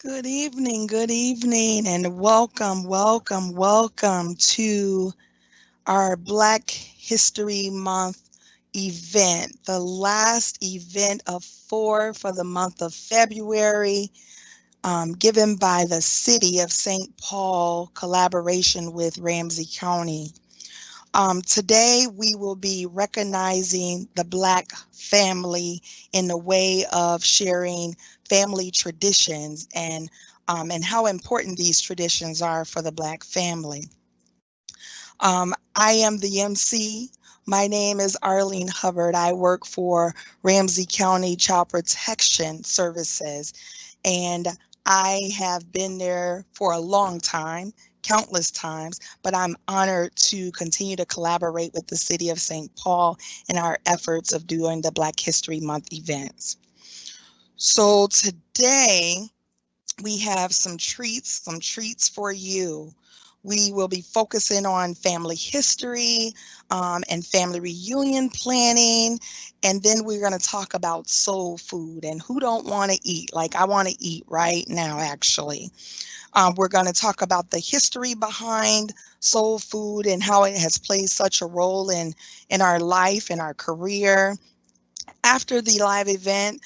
Good evening, and welcome to our Black History Month event, the last event of four for the month of February, given by the City of St. Paul, collaboration with Ramsey County. Today, we will be recognizing the Black family in the way of sharing family traditions and how important these traditions are for the Black family. I am the MC. My name is Arlene Hubbard. I work for Ramsey County Child Protection Services, and I have been there for a long time, countless times, but I'm honored to continue to collaborate with the City of St. Paul in our efforts of doing the Black History Month events. So today we have some treats for you. We will be focusing on family history and family reunion planning. And then we're going to talk about soul food and who don't want to eat. Like I want to eat right now, actually. We're going to talk about the history behind soul food and how it has played such a role in our life, in our career. After the live event,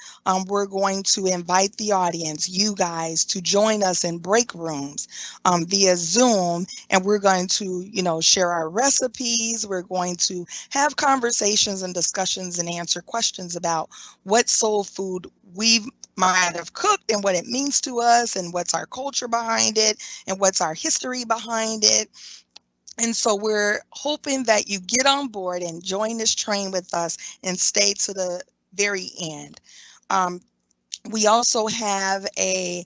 we're going to invite the audience, you guys, to join us in break rooms via Zoom, and we're going to, share our recipes. We're going to have conversations and discussions and answer questions about what soul food we might have cooked and what it means to us and what's our culture behind it and what's our history behind it. And so we're hoping that you get on board and join this train with us and stay to the very end. Um, we also have a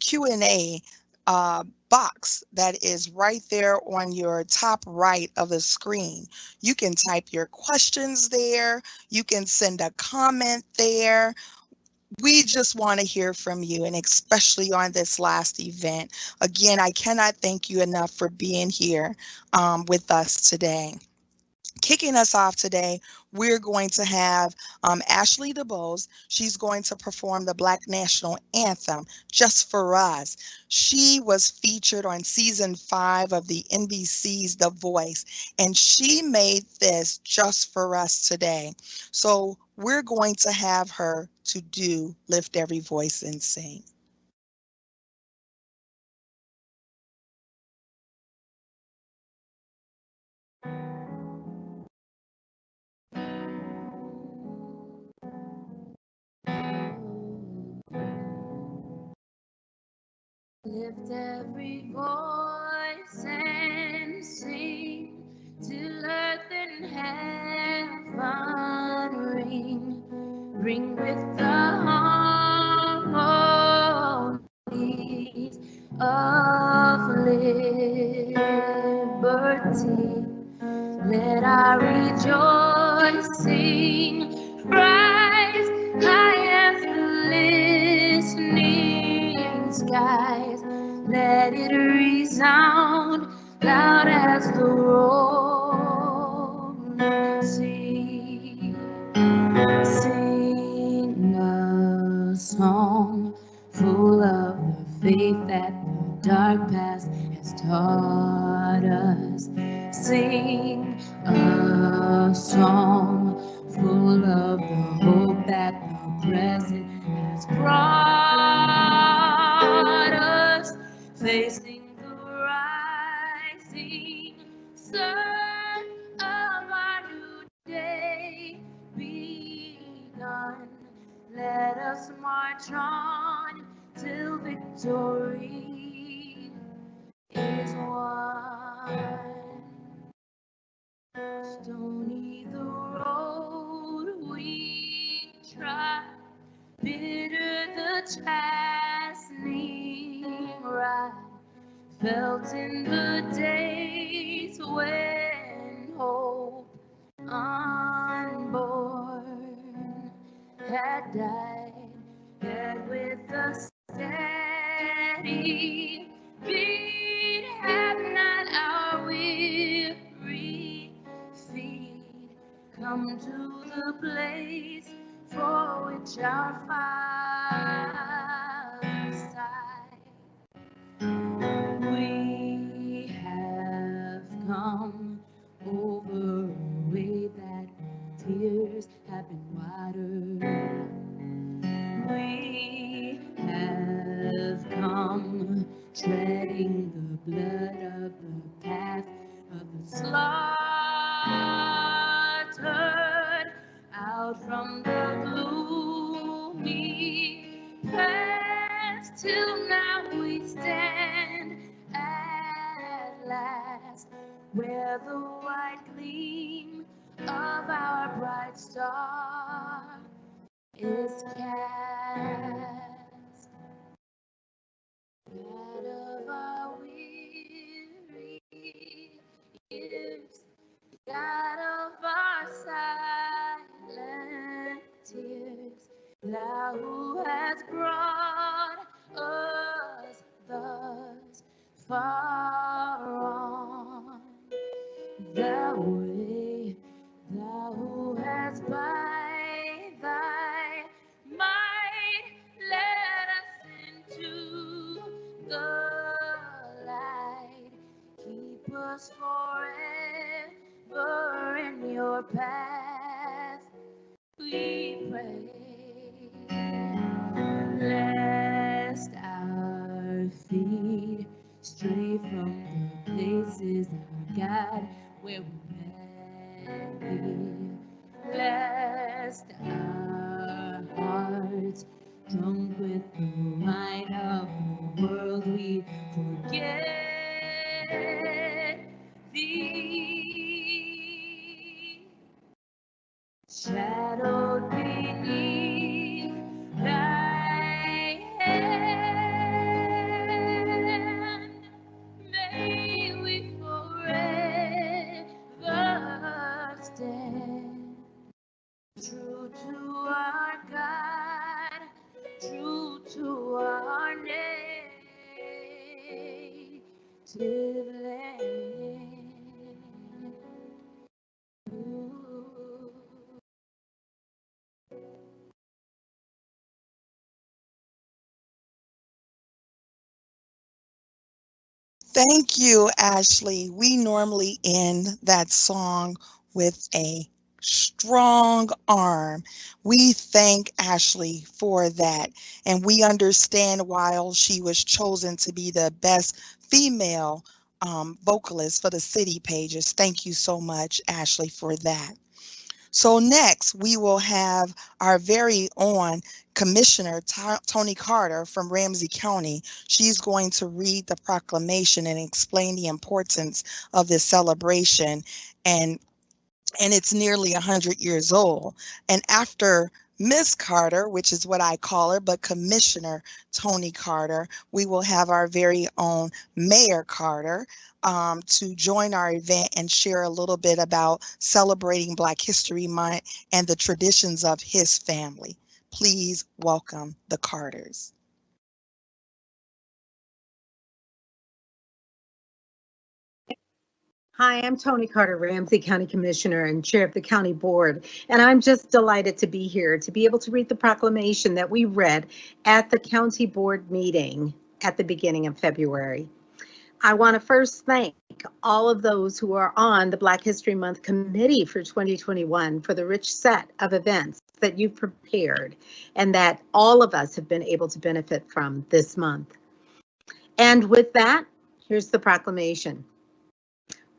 Q&A box that is right there on your top right of the screen. You can type your questions there. You can send a comment there. We just want to hear from you, and especially on this last event. Again, I cannot thank you enough for being here with us today. Kicking us off today, we're going to have Ashley DeBose. She's going to perform the Black National Anthem just for us. She was featured on season 5 of the NBC's The Voice, and she made this just for us today. So we're going to have her to do Lift Every Voice and Sing. Lift every voice and sing till earth and heaven ring. Ring with the harmonies of liberty. Let our rejoicing rise high as the listening skies. Let it resound loud as the rolling sea. Sing a song full of the faith that the dark past has taught us. Sing a song full of the hope that the present has brought us. Facing the rising sun of our new day begun. Let us march on till victory is won. Stony the road we trod, bitter the chastening ride, felt in the days when hope unborn had died, yet with a steady beat have not our weary feet come to the place for which our fathers sighed. treading the blood of the path of the slaughtered, out from the gloomy past till now we stand at last, where the white gleam of our bright star is cast. Out of our weary years, out of our silent tears, thou who has brought us thus far on the way, thou who hast by thy might led us into the light. Keep us forever in your path, we pray, lest our feet stray from the places, our God, where we met thee, lest our hearts, drunk with the wine of the world, we forget thee. Shadowed beneath thy hand, may we forever stand, true to our God, true to our native land. Ooh. Thank you, Ashley. We normally end that song with a strong arm. We thank Ashley for that. And we understand why she was chosen to be the best female vocalist for the City Pages. Thank you so much, Ashley, for that. So next, we will have our very own Commissioner Tony Carter from Ramsey County. She's going to read the proclamation and explain the importance of this celebration. And it's nearly 100 years old. And after Miss Carter, which is what I call her, but Commissioner Tony Carter, we will have our very own Mayor Carter to join our event and share a little bit about celebrating Black History Month and the traditions of his family. Please welcome the Carters. Hi, I'm Tony Carter, Ramsey County Commissioner and Chair of the County Board, and I'm just delighted to be here to be able to read the proclamation that we read at the County Board meeting at the beginning of February. I want to first thank all of those who are on the Black History Month Committee for 2021 for the rich set of events that you've prepared and that all of us have been able to benefit from this month. And with that, here's the proclamation.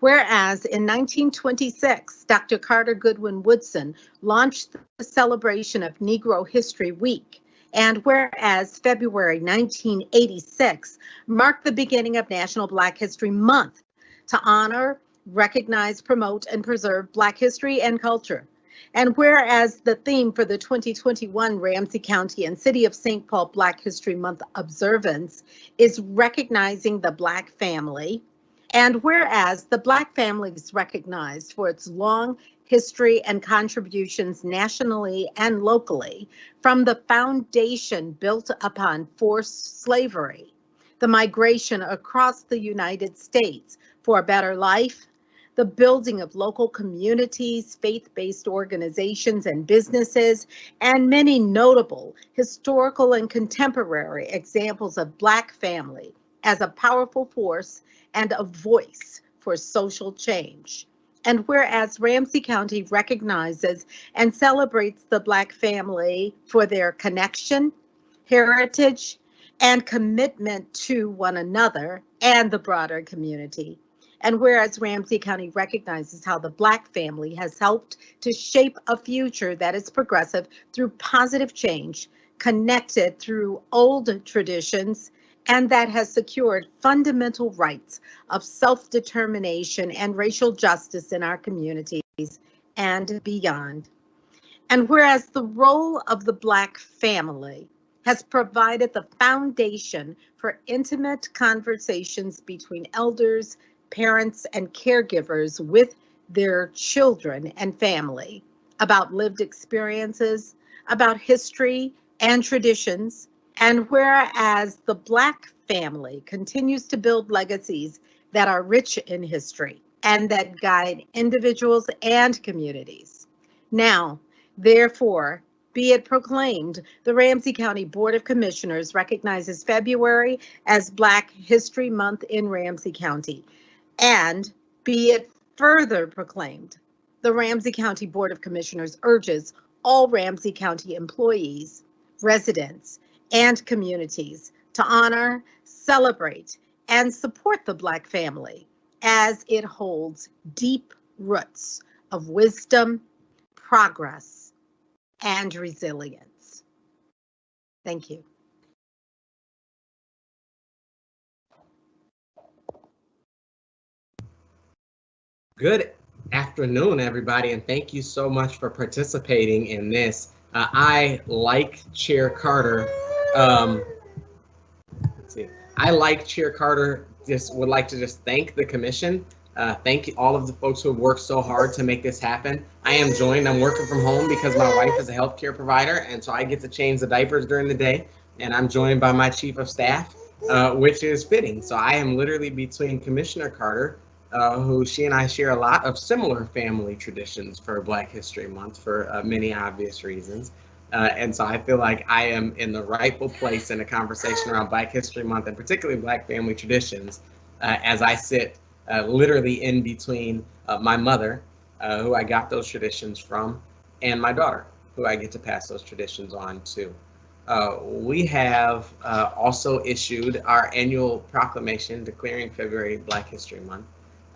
Whereas in 1926, Dr. Carter Goodwin Woodson launched the celebration of Negro History Week, and whereas February 1986 marked the beginning of National Black History Month to honor, recognize, promote, and preserve Black history and culture. And whereas the theme for the 2021 Ramsey County and City of St. Paul Black History Month observance is recognizing the Black family, and whereas the Black family is recognized for its long history and contributions nationally and locally, from the foundation built upon forced slavery, the migration across the United States for a better life, the building of local communities, faith-based organizations and businesses, and many notable historical and contemporary examples of Black family as a powerful force and a voice for social change. And whereas Ramsey County recognizes and celebrates the Black family for their connection, heritage, and commitment to one another and the broader community. And whereas Ramsey County recognizes how the Black family has helped to shape a future that is progressive through positive change, connected through old traditions, and that has secured fundamental rights of self-determination and racial justice in our communities and beyond. And whereas the role of the Black family has provided the foundation for intimate conversations between elders, parents, and caregivers with their children and family about lived experiences, about history and traditions, and whereas the Black family continues to build legacies that are rich in history and that guide individuals and communities. Now, therefore, be it proclaimed, the Ramsey County Board of Commissioners recognizes February as Black History Month in Ramsey County. And be it further proclaimed, the Ramsey County Board of Commissioners urges all Ramsey County employees, residents, and communities to honor, celebrate, and support the Black family as it holds deep roots of wisdom, progress, and resilience. Thank you. Good afternoon, everybody, and thank you so much for participating in this. I, like Chair Carter, let's see. I, like Chair Carter, just would like to just thank the commission. Thank all of the folks who have worked so hard to make this happen. I'm working from home because my wife is a healthcare provider, and so I get to change the diapers during the day, and I'm joined by my chief of staff, which is fitting. So I am literally between Commissioner Carter, who she and I share a lot of similar family traditions for Black History Month for many obvious reasons. And so I feel like I am in the rightful place in a conversation around Black History Month and particularly Black family traditions as I sit literally in between my mother, who I got those traditions from, and my daughter, who I get to pass those traditions on to. We have also issued our annual proclamation declaring February Black History Month.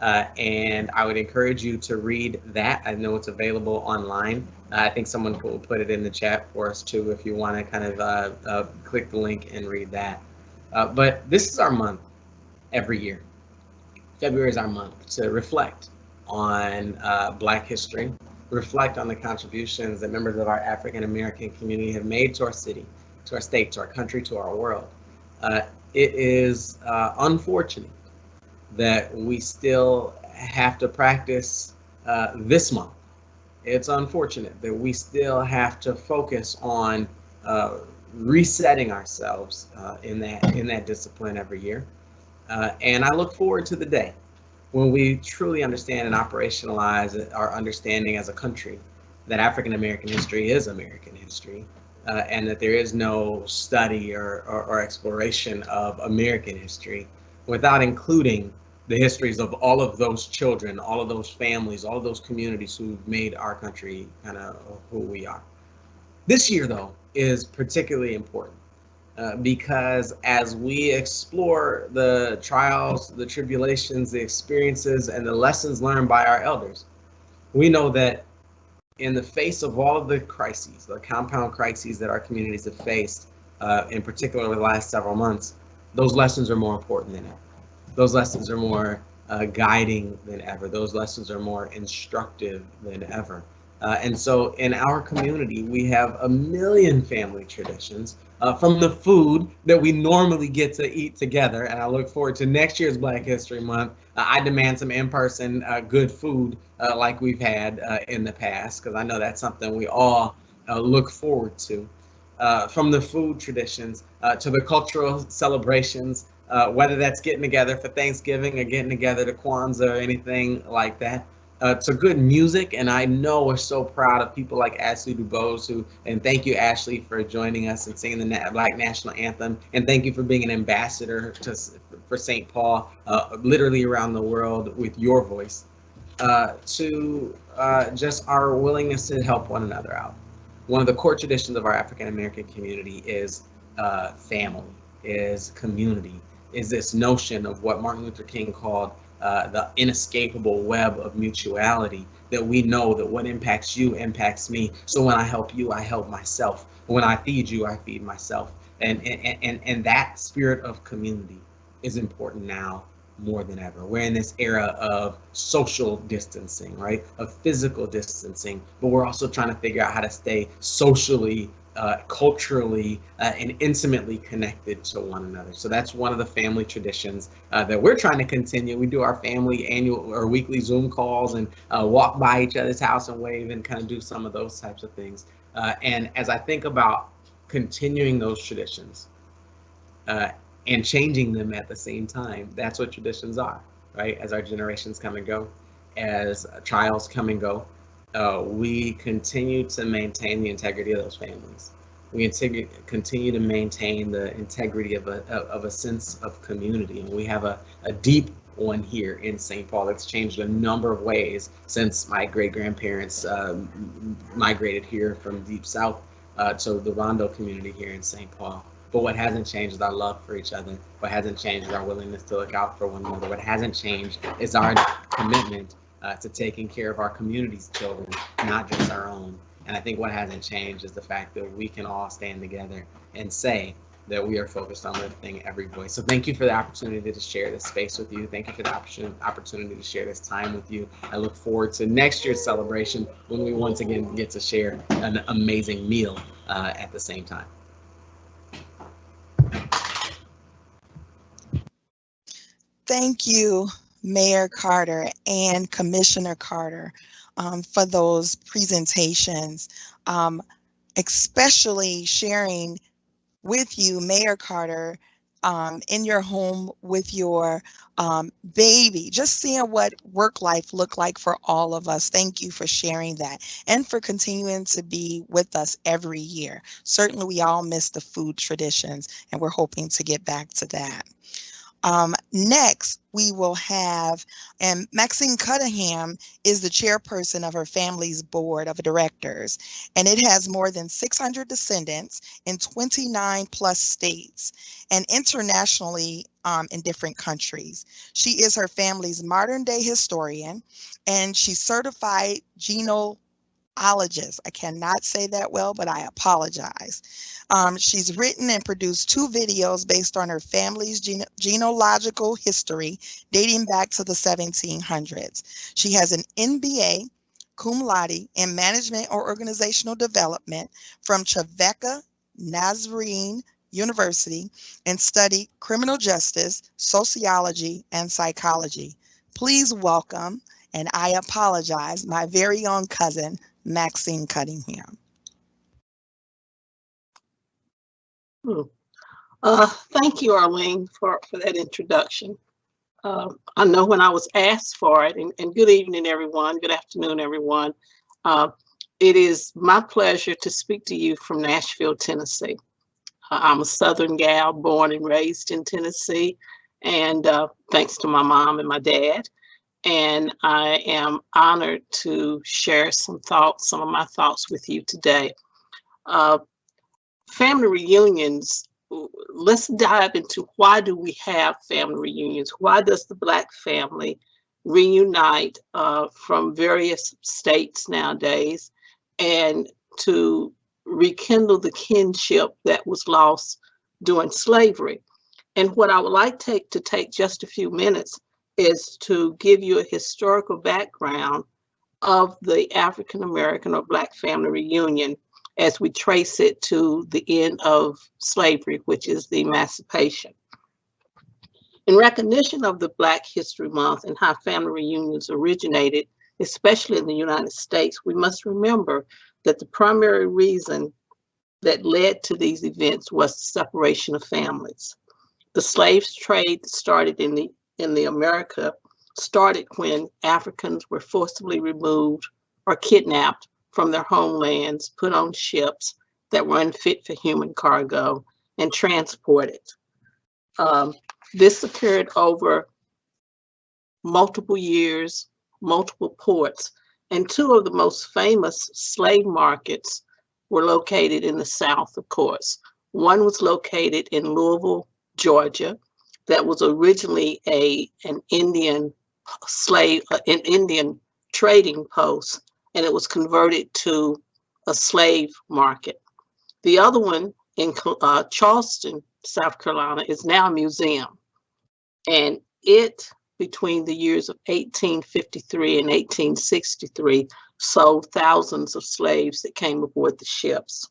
And I would encourage you to read that. I know it's available online. I think someone will put it in the chat for us too if you want to kind of click the link and read that. But this is our month every year. February is our month to reflect on Black history, reflect on the contributions that members of our African American community have made to our city, to our state, to our country, to our world. It is unfortunate that we still have to practice this month. It's unfortunate that we still have to focus on resetting ourselves in that discipline every year. And I look forward to the day when we truly understand and operationalize our understanding as a country that African American history is American history, and that there is no study or exploration of American history without including the histories of all of those children, all of those families, all of those communities who've made our country kind of who we are. This year, though, is particularly important because as we explore the trials, the tribulations, the experiences, and the lessons learned by our elders, we know that in the face of all of the crises, the compound crises that our communities have faced, in particular over the last several months, those lessons are more important than ever. Those lessons are more guiding than ever. Those lessons are more instructive than ever. And so in our community, we have a million family traditions from the food that we normally get to eat together. And I look forward to next year's Black History Month. I demand some in-person good food like we've had in the past, because I know that's something we all look forward to. From the food traditions to the cultural celebrations, whether that's getting together for Thanksgiving or getting together to Kwanzaa or anything like that, to good music. And I know we're so proud of people like Ashley Dubose, and thank you, Ashley, for joining us and singing the Black National Anthem. And thank you for being an ambassador for St. Paul, literally around the world with your voice, to just our willingness to help one another out. One of the core traditions of our African American community is family. is community, is this notion of what Martin Luther King called the inescapable web of mutuality, that we know that what impacts you impacts me. So when I help you, I help myself. When I feed you, I feed myself. And that spirit of community is important now more than ever. We're in this era of social distancing, right? Of physical distancing, but we're also trying to figure out how to stay socially, culturally, and intimately connected to one another. So that's one of the family traditions that we're trying to continue. We do our family annual or weekly Zoom calls and walk by each other's house and wave and kind of do some of those types of things. And as I think about continuing those traditions, and changing them at the same time. That's what traditions are, right? As our generations come and go, as trials come and go, we continue to maintain the integrity of those families. We continue to maintain the integrity of a sense of community. And we have a deep one here in St. Paul. It's changed a number of ways since my great-grandparents migrated here from deep south to the Rondo community here in St. Paul. But what hasn't changed is our love for each other. What hasn't changed is our willingness to look out for one another. What hasn't changed is our commitment to taking care of our community's children, not just our own. And I think what hasn't changed is the fact that we can all stand together and say that we are focused on lifting every voice. So thank you for the opportunity to share this space with you. Thank you for the opportunity to share this time with you. I look forward to next year's celebration when we once again get to share an amazing meal at the same time. Thank you, Mayor Carter and Commissioner Carter, for those presentations, especially sharing with you, Mayor Carter, in your home with your baby, just seeing what work life looked like for all of us. Thank you for sharing that and for continuing to be with us every year. Certainly, we all miss the food traditions, and we're hoping to get back to that. Next, we will have, and Maxine Cunningham is the chairperson of her family's board of directors, and it has more than 600 descendants in 29 plus states and internationally in different countries. She is her family's modern day historian, and she's certified genealogist. I cannot say that well, but I apologize. She's written and produced 2 videos based on her family's genealogical history dating back to the 1700s. She has an MBA, cum laude, in management or organizational development from Trevecca Nazarene University and studied criminal justice, sociology, and psychology. Please welcome, and I apologize, my very own cousin, Maxine Cunningham. Thank you, Arlene, for that introduction. I know when I was asked for it, and good evening, everyone. Good afternoon, everyone. It is my pleasure to speak to you from Nashville, Tennessee. I'm a Southern gal, born and raised in Tennessee, and thanks to my mom and my dad. And I am honored to share some of my thoughts with you today. Family reunions, let's dive into why do we have family reunions? Why does the Black family reunite from various states nowadays and to rekindle the kinship that was lost during slavery? And what I would like to take just a few minutes is to give you a historical background of the African American or Black family reunion as we trace it to the end of slavery, which is the emancipation. In recognition of the Black History Month and how family reunions originated, especially in the United States, we must remember that the primary reason that led to these events was the separation of families. The slave trade that started in the America started when Africans were forcibly removed or kidnapped from their homelands, put on ships that were unfit for human cargo, and transported. This occurred over multiple years, multiple ports, and 2 of the most famous slave markets were located in the South, of course. One was located in Louisville, Georgia, that was originally an Indian an Indian trading post, and it was converted to a slave market. The other one in Charleston, South Carolina, is now a museum, and it, between the years of 1853 and 1863, sold thousands of slaves that came aboard the ships.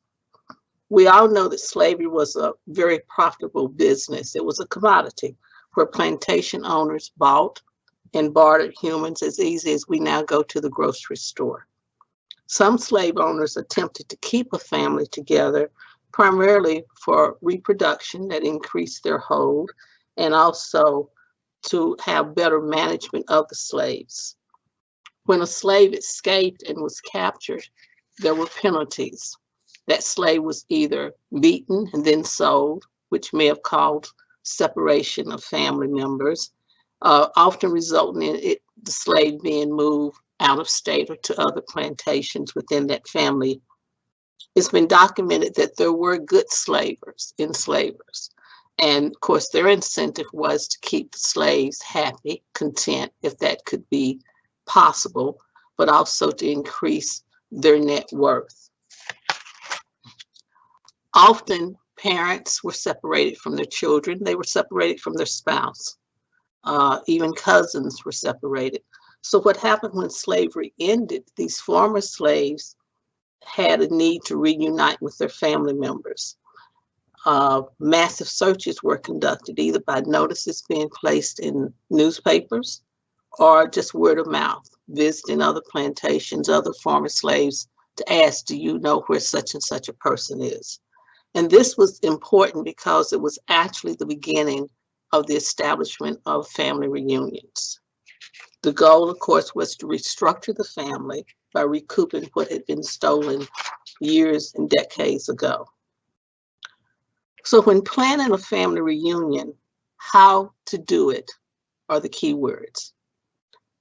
We all know that slavery was a very profitable business. It was a commodity where plantation owners bought and bartered humans as easy as we now go to the grocery store. Some slave owners attempted to keep a family together, primarily for reproduction that increased their hold, and also to have better management of the slaves. When a slave escaped and was captured, there were penalties. That slave was either beaten and then sold, which may have caused separation of family members, often resulting in the slave being moved out of state or to other plantations within that family. It's been documented that there were good enslavers. And of course, their incentive was to keep the slaves happy, content, if that could be possible, but also to increase their net worth. Often, parents were separated from their children. They were separated from their spouse. Even cousins were separated. So what happened when slavery ended, these former slaves had a need to reunite with their family members. Massive searches were conducted, either by notices being placed in newspapers or just word of mouth, visiting other plantations, other former slaves, to ask, do you know where such and such a person is? And this was important because it was actually the beginning of the establishment of family reunions. The goal, of course, was to restructure the family by recouping what had been stolen years and decades ago. So when planning a family reunion, how to do it are the key words.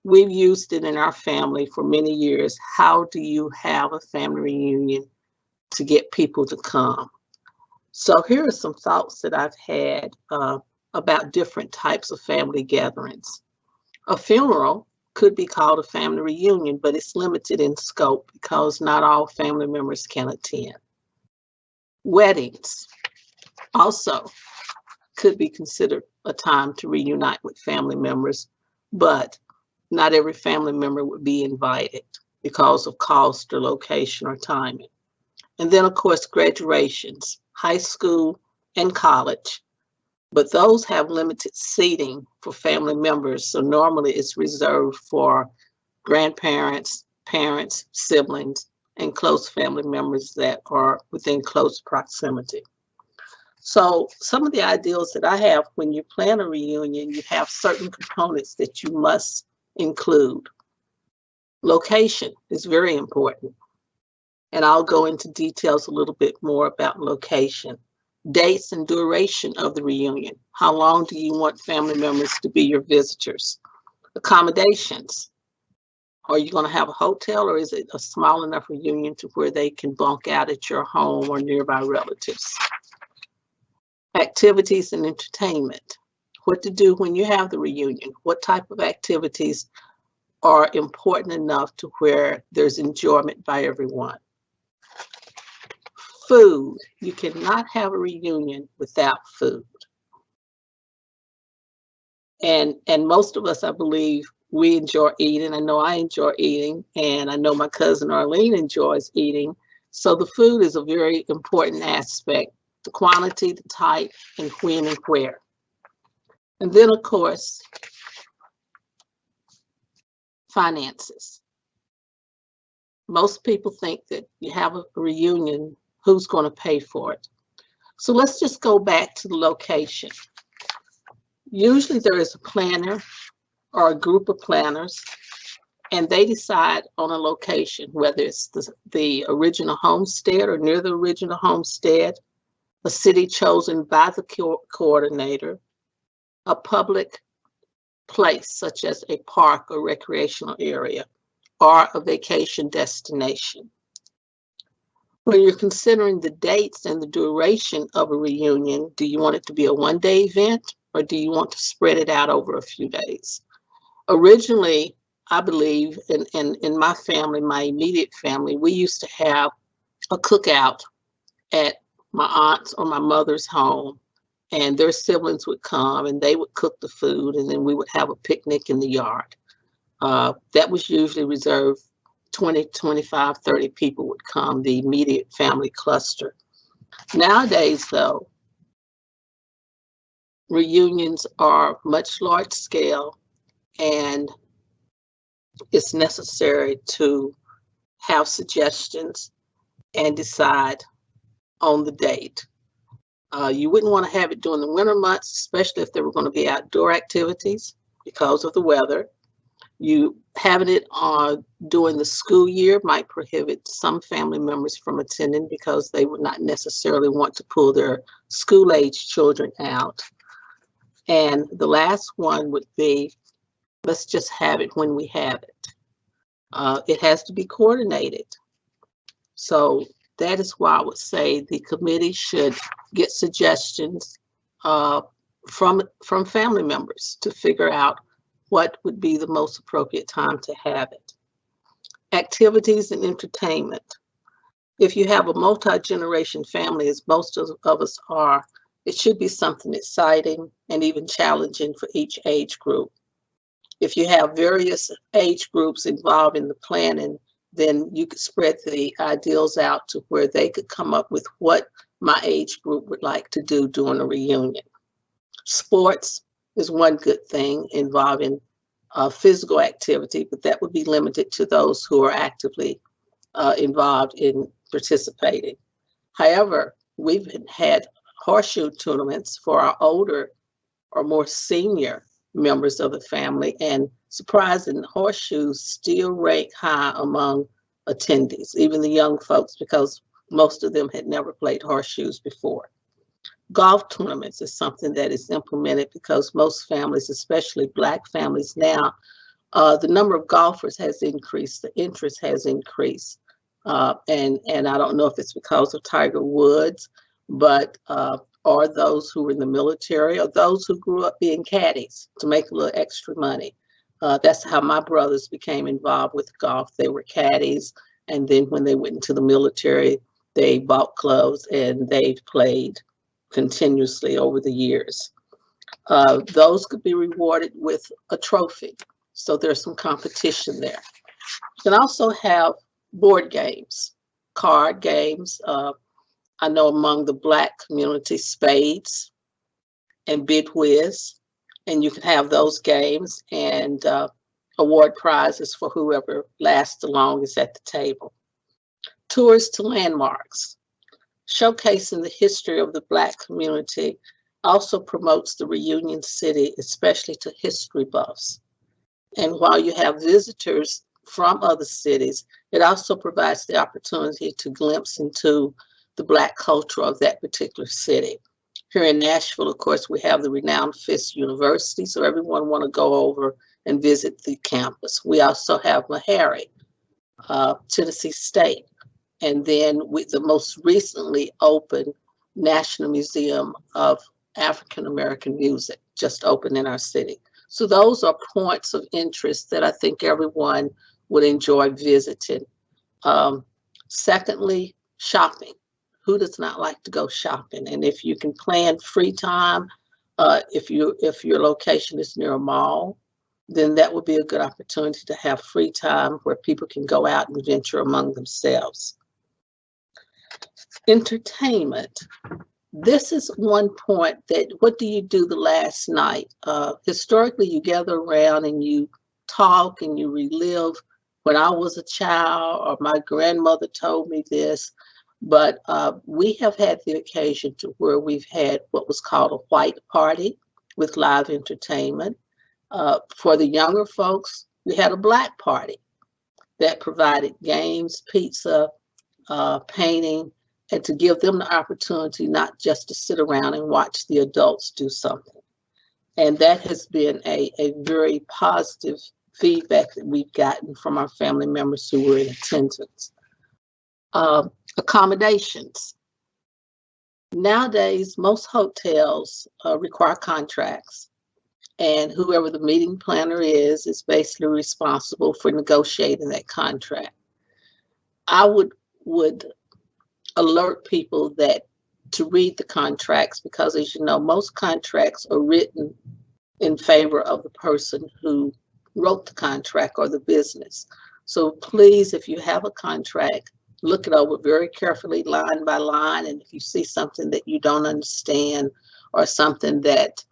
We've used it in our family for many years. How do you have a family reunion to get people to come? So here are some thoughts that I've had about different types of family gatherings. A funeral could be called a family reunion, but it's limited in scope because not all family members can attend. Weddings also could be considered a time to reunite with family members, but not every family member would be invited because of cost or location or timing. And then, of course, graduations, high school and college, but those have limited seating for family members. So normally it's reserved for grandparents, parents, siblings, and close family members that are within close proximity. So some of the ideals that I have when you plan a reunion, you have certain components that you must include. Location is very important. And I'll go into details a little bit more about location. Dates and duration of the reunion. How long do you want family members to be your visitors? Accommodations. Are you going to have a hotel, or is it a small enough reunion to where they can bunk out at your home or nearby relatives? Activities and entertainment. What to do when you have the reunion? What type of activities are important enough to where there's enjoyment by everyone? Food. You cannot have a reunion without food. And most of us, I believe, we enjoy eating. I know I enjoy eating, and I know my cousin Arlene enjoys eating. So the food is a very important aspect. The quantity, the type, and when and where. And then, of course, finances. Most people think that you have a reunion, who's going to pay for it? So let's just go back to the location. Usually there is a planner or a group of planners, and they decide on a location, whether it's the original homestead or near the original homestead, a city chosen by the coordinator, a public place such as a park or recreational area, or a vacation destination. When you're considering the dates and the duration of a reunion, do you want it to be a one-day event or do you want to spread it out over a few days? Originally, I believe in my family, my immediate family, we used to have a cookout at my aunt's or my mother's home, and their siblings would come and they would cook the food, and then we would have a picnic in the yard. That was usually reserved 20, 25, 30 people would come, the immediate family cluster. Nowadays, though, reunions are much large scale, and it's necessary to have suggestions and decide on the date. You wouldn't want to have it during the winter months, especially if there were going to be outdoor activities because of the weather. You having it during the school year might prohibit some family members from attending because they would not necessarily want to pull their school-age children out. And the last one would be, let's just have it when we have it. It has to be coordinated. So that is why I would say the committee should get suggestions from family members to figure out what would be the most appropriate time to have it. Activities and entertainment. If you have a multi-generation family, as most of us are, it should be something exciting and even challenging for each age group. If you have various age groups involved in the planning, then you could spread the ideals out to where they could come up with what my age group would like to do during a reunion. Sports is one good thing involving physical activity, but that would be limited to those who are actively involved in participating. However, we've had horseshoe tournaments for our older or more senior members of the family, and surprising, horseshoes still rank high among attendees, even the young folks, because most of them had never played horseshoes before. Golf tournaments is something that is implemented because most families, especially Black families now, the number of golfers has increased, the interest has increased. And I don't know if it's because of Tiger Woods, but or those who were in the military, or those who grew up being caddies to make a little extra money. That's how my brothers became involved with golf. They were caddies, and then when they went into the military, they bought clubs and they played continuously over the years. Those could be rewarded with a trophy. So there's some competition there. You can also have board games, card games. I know among the Black community, spades and bid whiz, and you can have those games and award prizes for whoever lasts the longest at the table. Tours to landmarks. Showcasing the history of the Black community also promotes the reunion city, especially to history buffs. And while you have visitors from other cities, it also provides the opportunity to glimpse into the Black culture of that particular city. Here in Nashville, of course, we have the renowned Fisk University, so everyone want to go over and visit the campus. We also have Meharry, Tennessee State, and then with the most recently opened National Museum of African American Music, just opened in our city. So those are points of interest that I think everyone would enjoy visiting. Secondly, shopping. Who does not like to go shopping? And if you can plan free time, if your location is near a mall, then that would be a good opportunity to have free time where people can go out and venture among themselves. Entertainment. This is one point that, what do you do the last night? Historically, you gather around and you talk and you relive when I was a child, or my grandmother told me this. But we have had the occasion to where we've had what was called a white party with live entertainment. For the younger folks, we had a black party that provided games, pizza, painting, and to give them the opportunity not just to sit around and watch the adults do something. And that has been a very positive feedback that we've gotten from our family members who were in attendance. Accommodations. Nowadays, most hotels require contracts, and whoever the meeting planner is basically responsible for negotiating that contract. I would alert people that to read the contracts, because as you know, most contracts are written in favor of the person who wrote the contract or the business. So please, if you have a contract, look it over very carefully, line by line. And if you see something that you don't understand or something that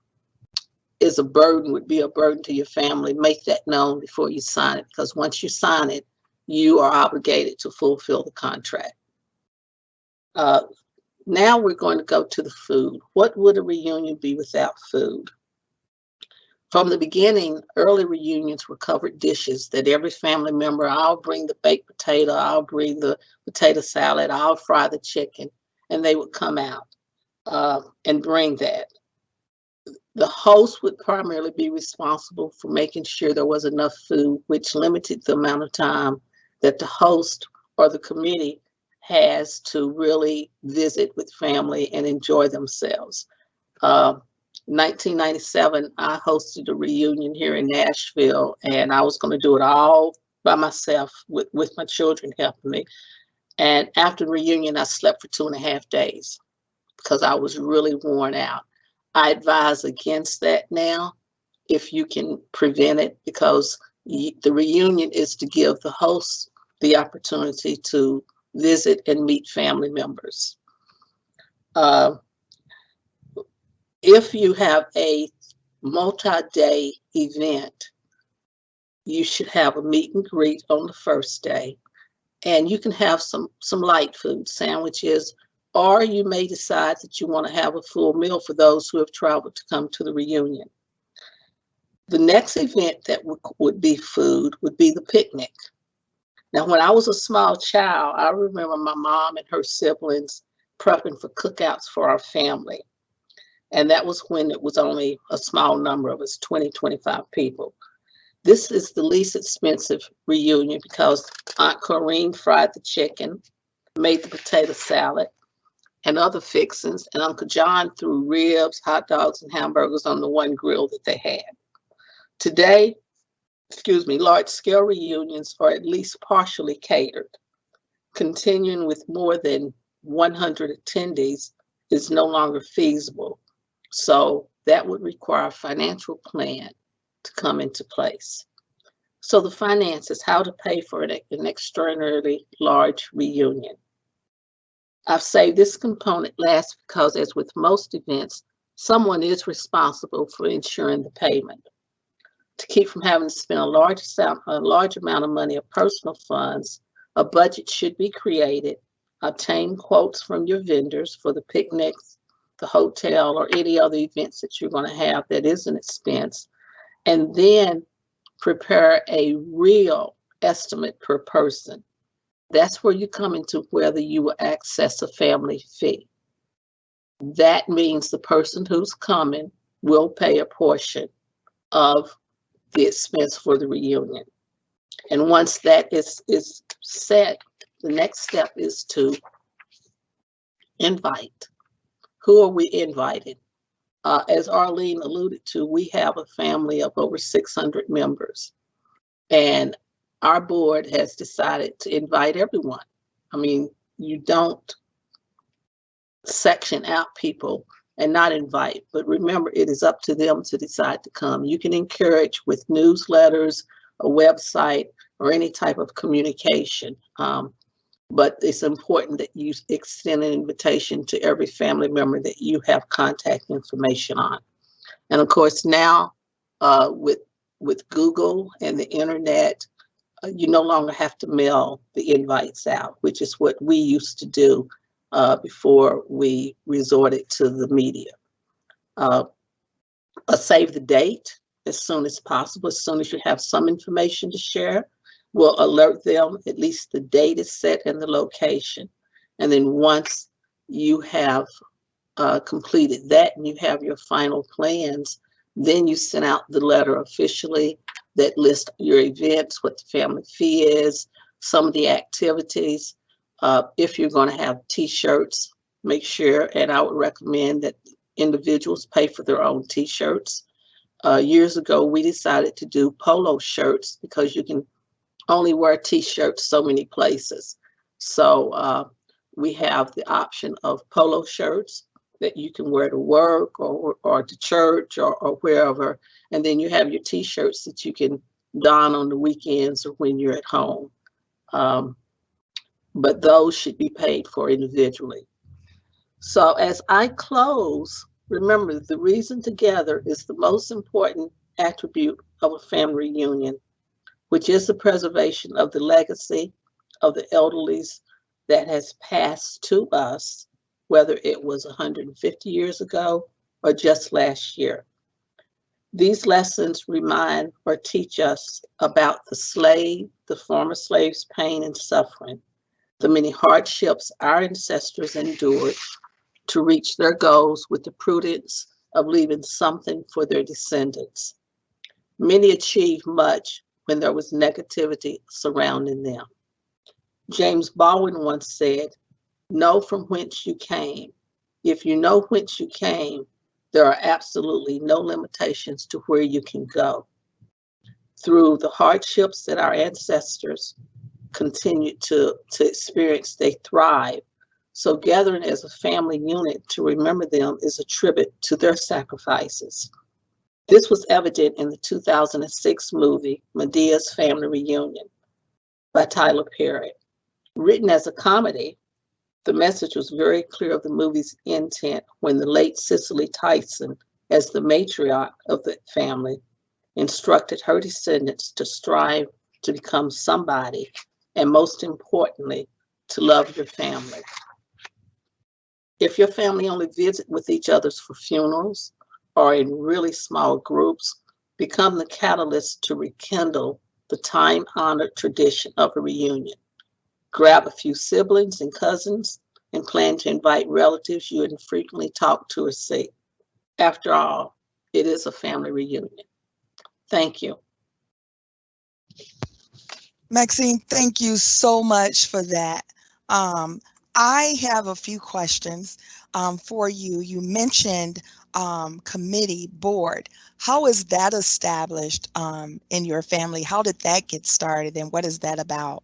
is a burden, would be a burden to your family, make that known before you sign it, because once you sign it, you are obligated to fulfill the contract. Now we're going to go to the food. What would a reunion be without food? From the beginning, early reunions were covered dishes that every family member, I'll bring the baked potato, I'll bring the potato salad, I'll fry the chicken, and they would come out and bring that. The host would primarily be responsible for making sure there was enough food, which limited the amount of time that the host or the committee has to really visit with family and enjoy themselves. 1997, I hosted a reunion here in Nashville, and I was going to do it all by myself with my children helping me. And after the reunion, I slept for 2.5 days because I was really worn out. I advise against that now if you can prevent it, because the reunion is to give the host the opportunity to visit and meet family members. If you have a multi-day event, you should have a meet and greet on the first day, and you can have some light food, sandwiches, or you may decide that you want to have a full meal for those who have traveled to come to the reunion. The next event that would be food would be the picnic. Now, when I was a small child, I remember my mom and her siblings prepping for cookouts for our family. And that was when it was only a small number of us, 20, 25 people. This is the least expensive reunion because Aunt Corrine fried the chicken, made the potato salad and other fixings, and Uncle John threw ribs, hot dogs, and hamburgers on the one grill that they had. Today, large-scale reunions are at least partially catered. Continuing with more than 100 attendees is no longer feasible. So that would require a financial plan to come into place. So the finances, how to pay for an extraordinarily large reunion. I've saved this component last because, as with most events, someone is responsible for ensuring the payment. To keep from having to spend a large amount of money of personal funds, a budget should be created. Obtain quotes from your vendors for the picnics, the hotel, or any other events that you're going to have that is an expense, and then prepare a real estimate per person. That's where you come into whether you will access a family fee. That means the person who's coming will pay a portion of the expense for the reunion. And once that is set, the next step is to invite. Who are we inviting? As Arlene alluded to, we have a family of over 600 members, and our board has decided to invite everyone. I mean, you don't section out people and not invite, but remember, it is up to them to decide to come. You can encourage with newsletters, a website, or any type of communication. But it's important that you extend an invitation to every family member that you have contact information on. And of course, now with Google and the internet, you no longer have to mail the invites out, which is what we used to do before we resorted to the media. Save the date as soon as possible. As soon as you have some information to share, we'll alert them, at least the date is set and the location. And then once you have completed that and you have your final plans, then you send out the letter officially that lists your events, what the family fee is, some of the activities, If you're going to have t-shirts, make sure, and I would recommend that individuals pay for their own t-shirts. Years ago, we decided to do polo shirts because you can only wear t-shirts so many places. So we have the option of polo shirts that you can wear to work or to church or wherever. And then you have your t-shirts that you can don on the weekends or when you're at home. But those should be paid for individually. So as I close, remember the reason together is the most important attribute of a family reunion, which is the preservation of the legacy of the elderlies that has passed to us, whether it was 150 years ago or just last year. These lessons remind or teach us about the slave, the former slave's pain and suffering, the many hardships our ancestors endured to reach their goals with the prudence of leaving something for their descendants. Many achieved much when there was negativity surrounding them. James Baldwin once said, "Know from whence you came. If you know whence you came, there are absolutely no limitations to where you can go." Through the hardships that our ancestors continued to experience, they thrive. So gathering as a family unit to remember them is a tribute to their sacrifices. This was evident in the 2006 movie, Medea's Family Reunion by Tyler Perry. Written as a comedy, the message was very clear of the movie's intent when the late Cicely Tyson, as the matriarch of the family, instructed her descendants to strive to become somebody, and most importantly, to love your family. If your family only visit with each other for funerals or in really small groups, become the catalyst to rekindle the time-honored tradition of a reunion. Grab a few siblings and cousins and plan to invite relatives you infrequently talk to or see. After all, it is a family reunion. Thank you. Maxine, thank you so much for that. I have a few questions for you. You mentioned committee board. How is that established in your family? How did that get started and what is that about?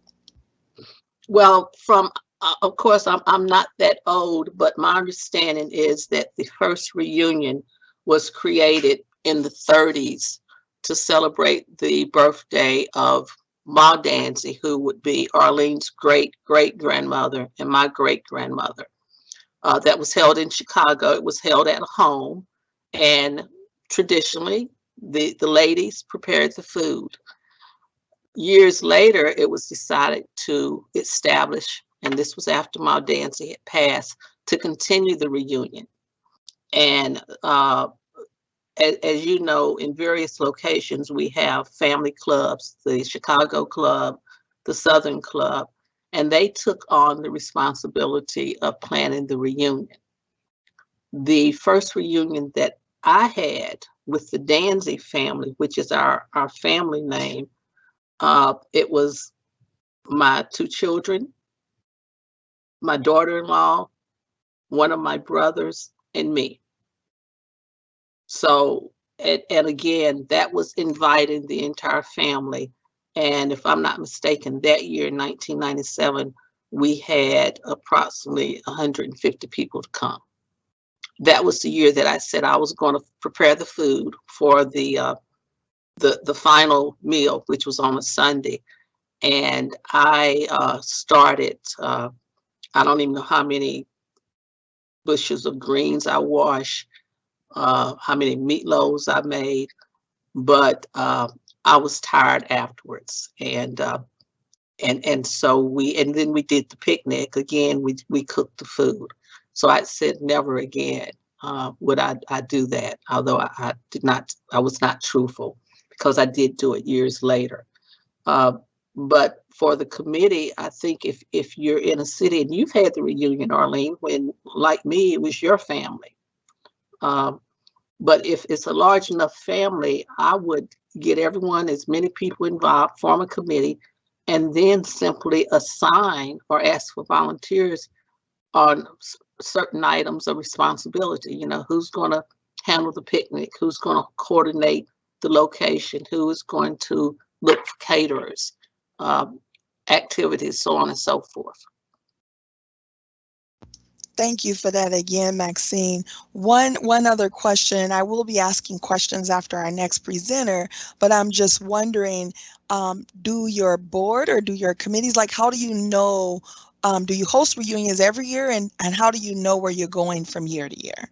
Well, of course, I'm not that old, but my understanding is that the first reunion was created in the 30s to celebrate the birthday of Ma Dancy, who would be Arlene's great-great-grandmother and my great-grandmother. That was held in Chicago. It was held at home, and traditionally, the ladies prepared the food. Years later, it was decided to establish, and this was after Ma Dancy had passed, to continue the reunion. And as you know, in various locations, we have family clubs, the Chicago Club, the Southern Club, and they took on the responsibility of planning the reunion. The first reunion that I had with the Dancy family, which is our family name, it was my two children, my daughter-in-law, one of my brothers, and me. So, and again, that was inviting the entire family. And if I'm not mistaken, that year, 1997, we had approximately 150 people to come. That was the year that I said I was going to prepare the food for the final meal, which was on a Sunday. And I started, I don't even know how many bushels of greens I washed, how many meatloaves I made, but I was tired afterwards. And so then we did the picnic again. We cooked the food. So I said never again would I do that. Although I was not truthful, because I did do it years later. But for the committee, I think if you're in a city and you've had the reunion, Arlene, when like me, it was your family. But if it's a large enough family, I would get everyone, as many people involved, form a committee, and then simply assign or ask for volunteers on certain items of responsibility. You know, who's going to handle the picnic, who's going to coordinate the location, who is going to look for caterers, activities, so on and so forth. Thank you for that again, Maxine. One other question. I will be asking questions after our next presenter, but I'm just wondering, do your board or do your committees, like how do you know, do you host reunions every year, and how do you know where you're going from year to year?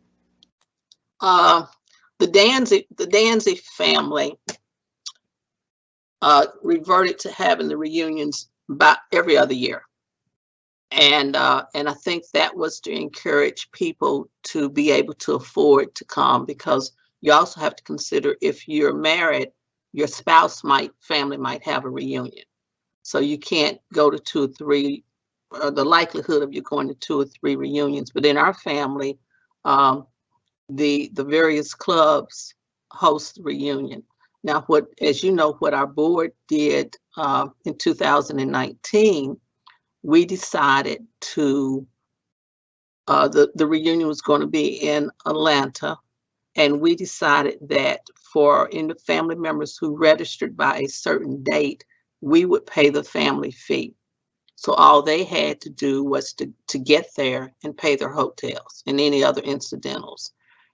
The Danzy family reverted to having the reunions about every other year. And I think that was to encourage people to be able to afford to come, because you also have to consider, if you're married, your family might have a reunion. So you can't go to 2 or 3, or the likelihood of you going to 2 or 3 reunions. But in our family, the various clubs host the reunion. Now, as you know, what our board did in 2019, we decided to, the reunion was going to be in Atlanta, and we decided that for family members who registered by a certain date, we would pay the family fee. So all they had to do was to get there and pay their hotels and any other incidentals.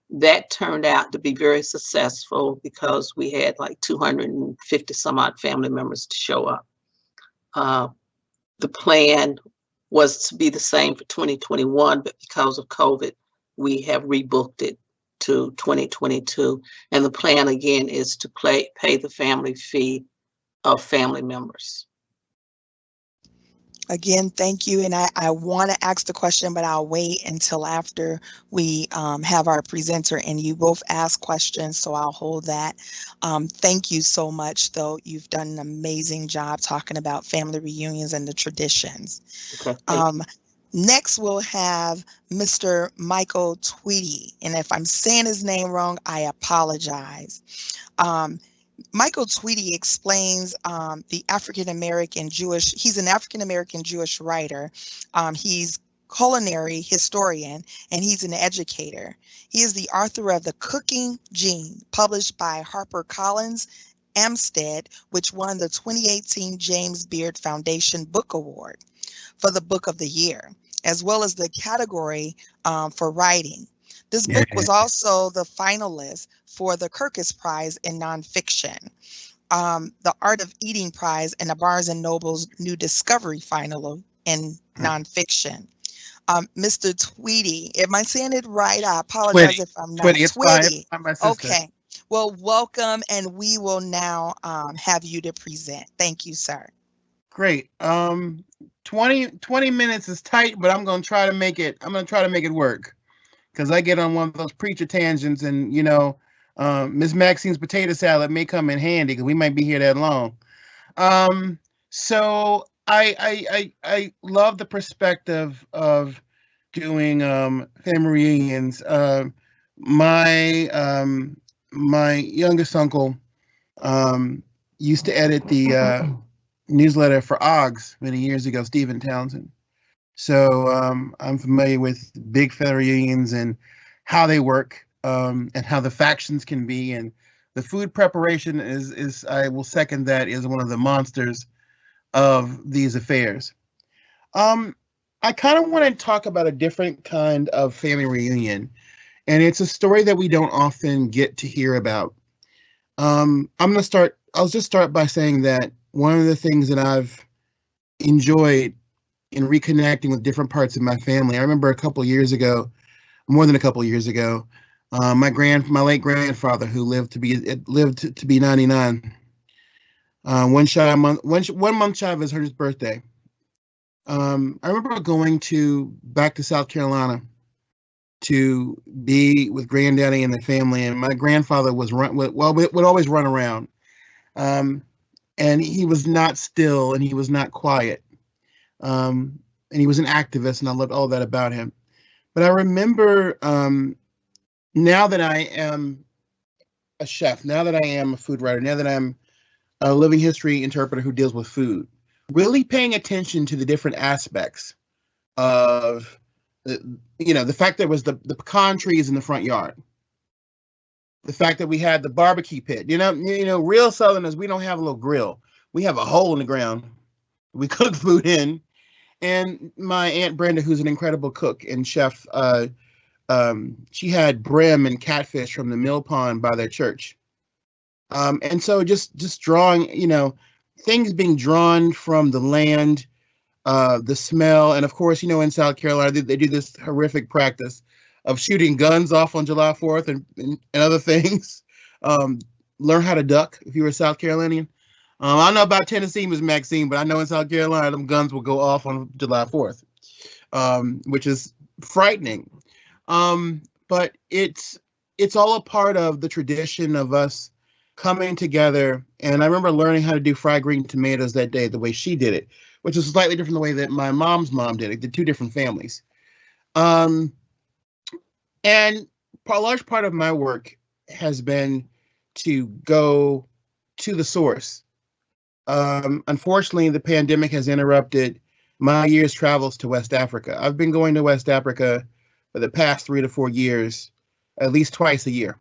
That turned out to be very successful because we had like 250 some odd family members to show up. The plan was to be the same for 2021, but because of COVID, we have rebooked it to 2022. And the plan again is to pay the family fee of family members. Again, thank you. And I want to ask the question, but I'll wait until after we have our presenter and you both ask questions, so I'll hold that. Thank you so much, though. You've done an amazing job talking about family reunions and the traditions. Okay, next, we'll have Mr. Michael Tweedy. And if I'm saying his name wrong, I apologize. Michael Tweedy explains the African-American Jewish, he's an African-American Jewish writer. He's culinary historian, and he's an educator. He is the author of The Cooking Gene, published by HarperCollins Amstead, which won the 2018 James Beard Foundation Book Award for the Book of the Year, as well as the category for writing. This book was also the finalist for the Kirkus Prize in Nonfiction, the Art of Eating Prize, and the Barnes & Noble's New Discovery Final in Nonfiction. Mr. Tweedy, am I saying it right? I apologize if I'm not. Tweedy, it's Tweedy. fine. My sister. Okay. Well, welcome, and we will now have you to present. Thank you, sir. Great. 20 minutes is tight, but I'm going to try to make it. I'm going to try to make it work, because I get on one of those preacher tangents, and you know, Miss Maxine's potato salad may come in handy because we might be here that long. So I love the perspective of doing family reunions. My youngest uncle used to edit the newsletter for OGS many years ago, Stephen Townsend. So I'm familiar with big family reunions and how they work, and how the factions can be, and the food preparation is I will second that, is one of the monsters of these affairs. I kind of want to talk about a different kind of family reunion, and it's a story that we don't often get to hear about. I'll just start by saying that one of the things that I've enjoyed in reconnecting with different parts of my family, I remember a couple of years ago, more than a couple of years ago, my late grandfather, who lived to be 99, one month shy of his birthday. I remember going back to South Carolina to be with granddaddy and the family, and my grandfather would always run around, and he was not still, and he was not quiet, and he was an activist, and I loved all that about him. But I remember, now that I am a chef, now that I am a food writer, now that I'm a living history interpreter who deals with food, really paying attention to the different aspects of, the fact there was the pecan trees in the front yard, the fact that we had the barbecue pit. Real Southerners, we don't have a little grill. We have a hole in the ground. We cook food in. And my Aunt Brenda, who's an incredible cook and chef, she had brim and catfish from the mill pond by their church. And so just drawing, things being drawn from the land, the smell. And of course, in South Carolina, they do this horrific practice of shooting guns off on July 4th and other things. Learn how to duck if you're a South Carolinian. I don't know about Tennessee, Ms. Maxine, but I know in South Carolina, them guns will go off on July 4th, which is frightening. But it's all a part of the tradition of us coming together. And I remember learning how to do fried green tomatoes that day, the way she did it, which is slightly different the way that my mom's mom did it. They're two different families. And a large part of my work has been to go to the source. Unfortunately, the pandemic has interrupted my year's travels to West Africa. I've been going to West Africa for the past 3 to 4 years, at least twice a year,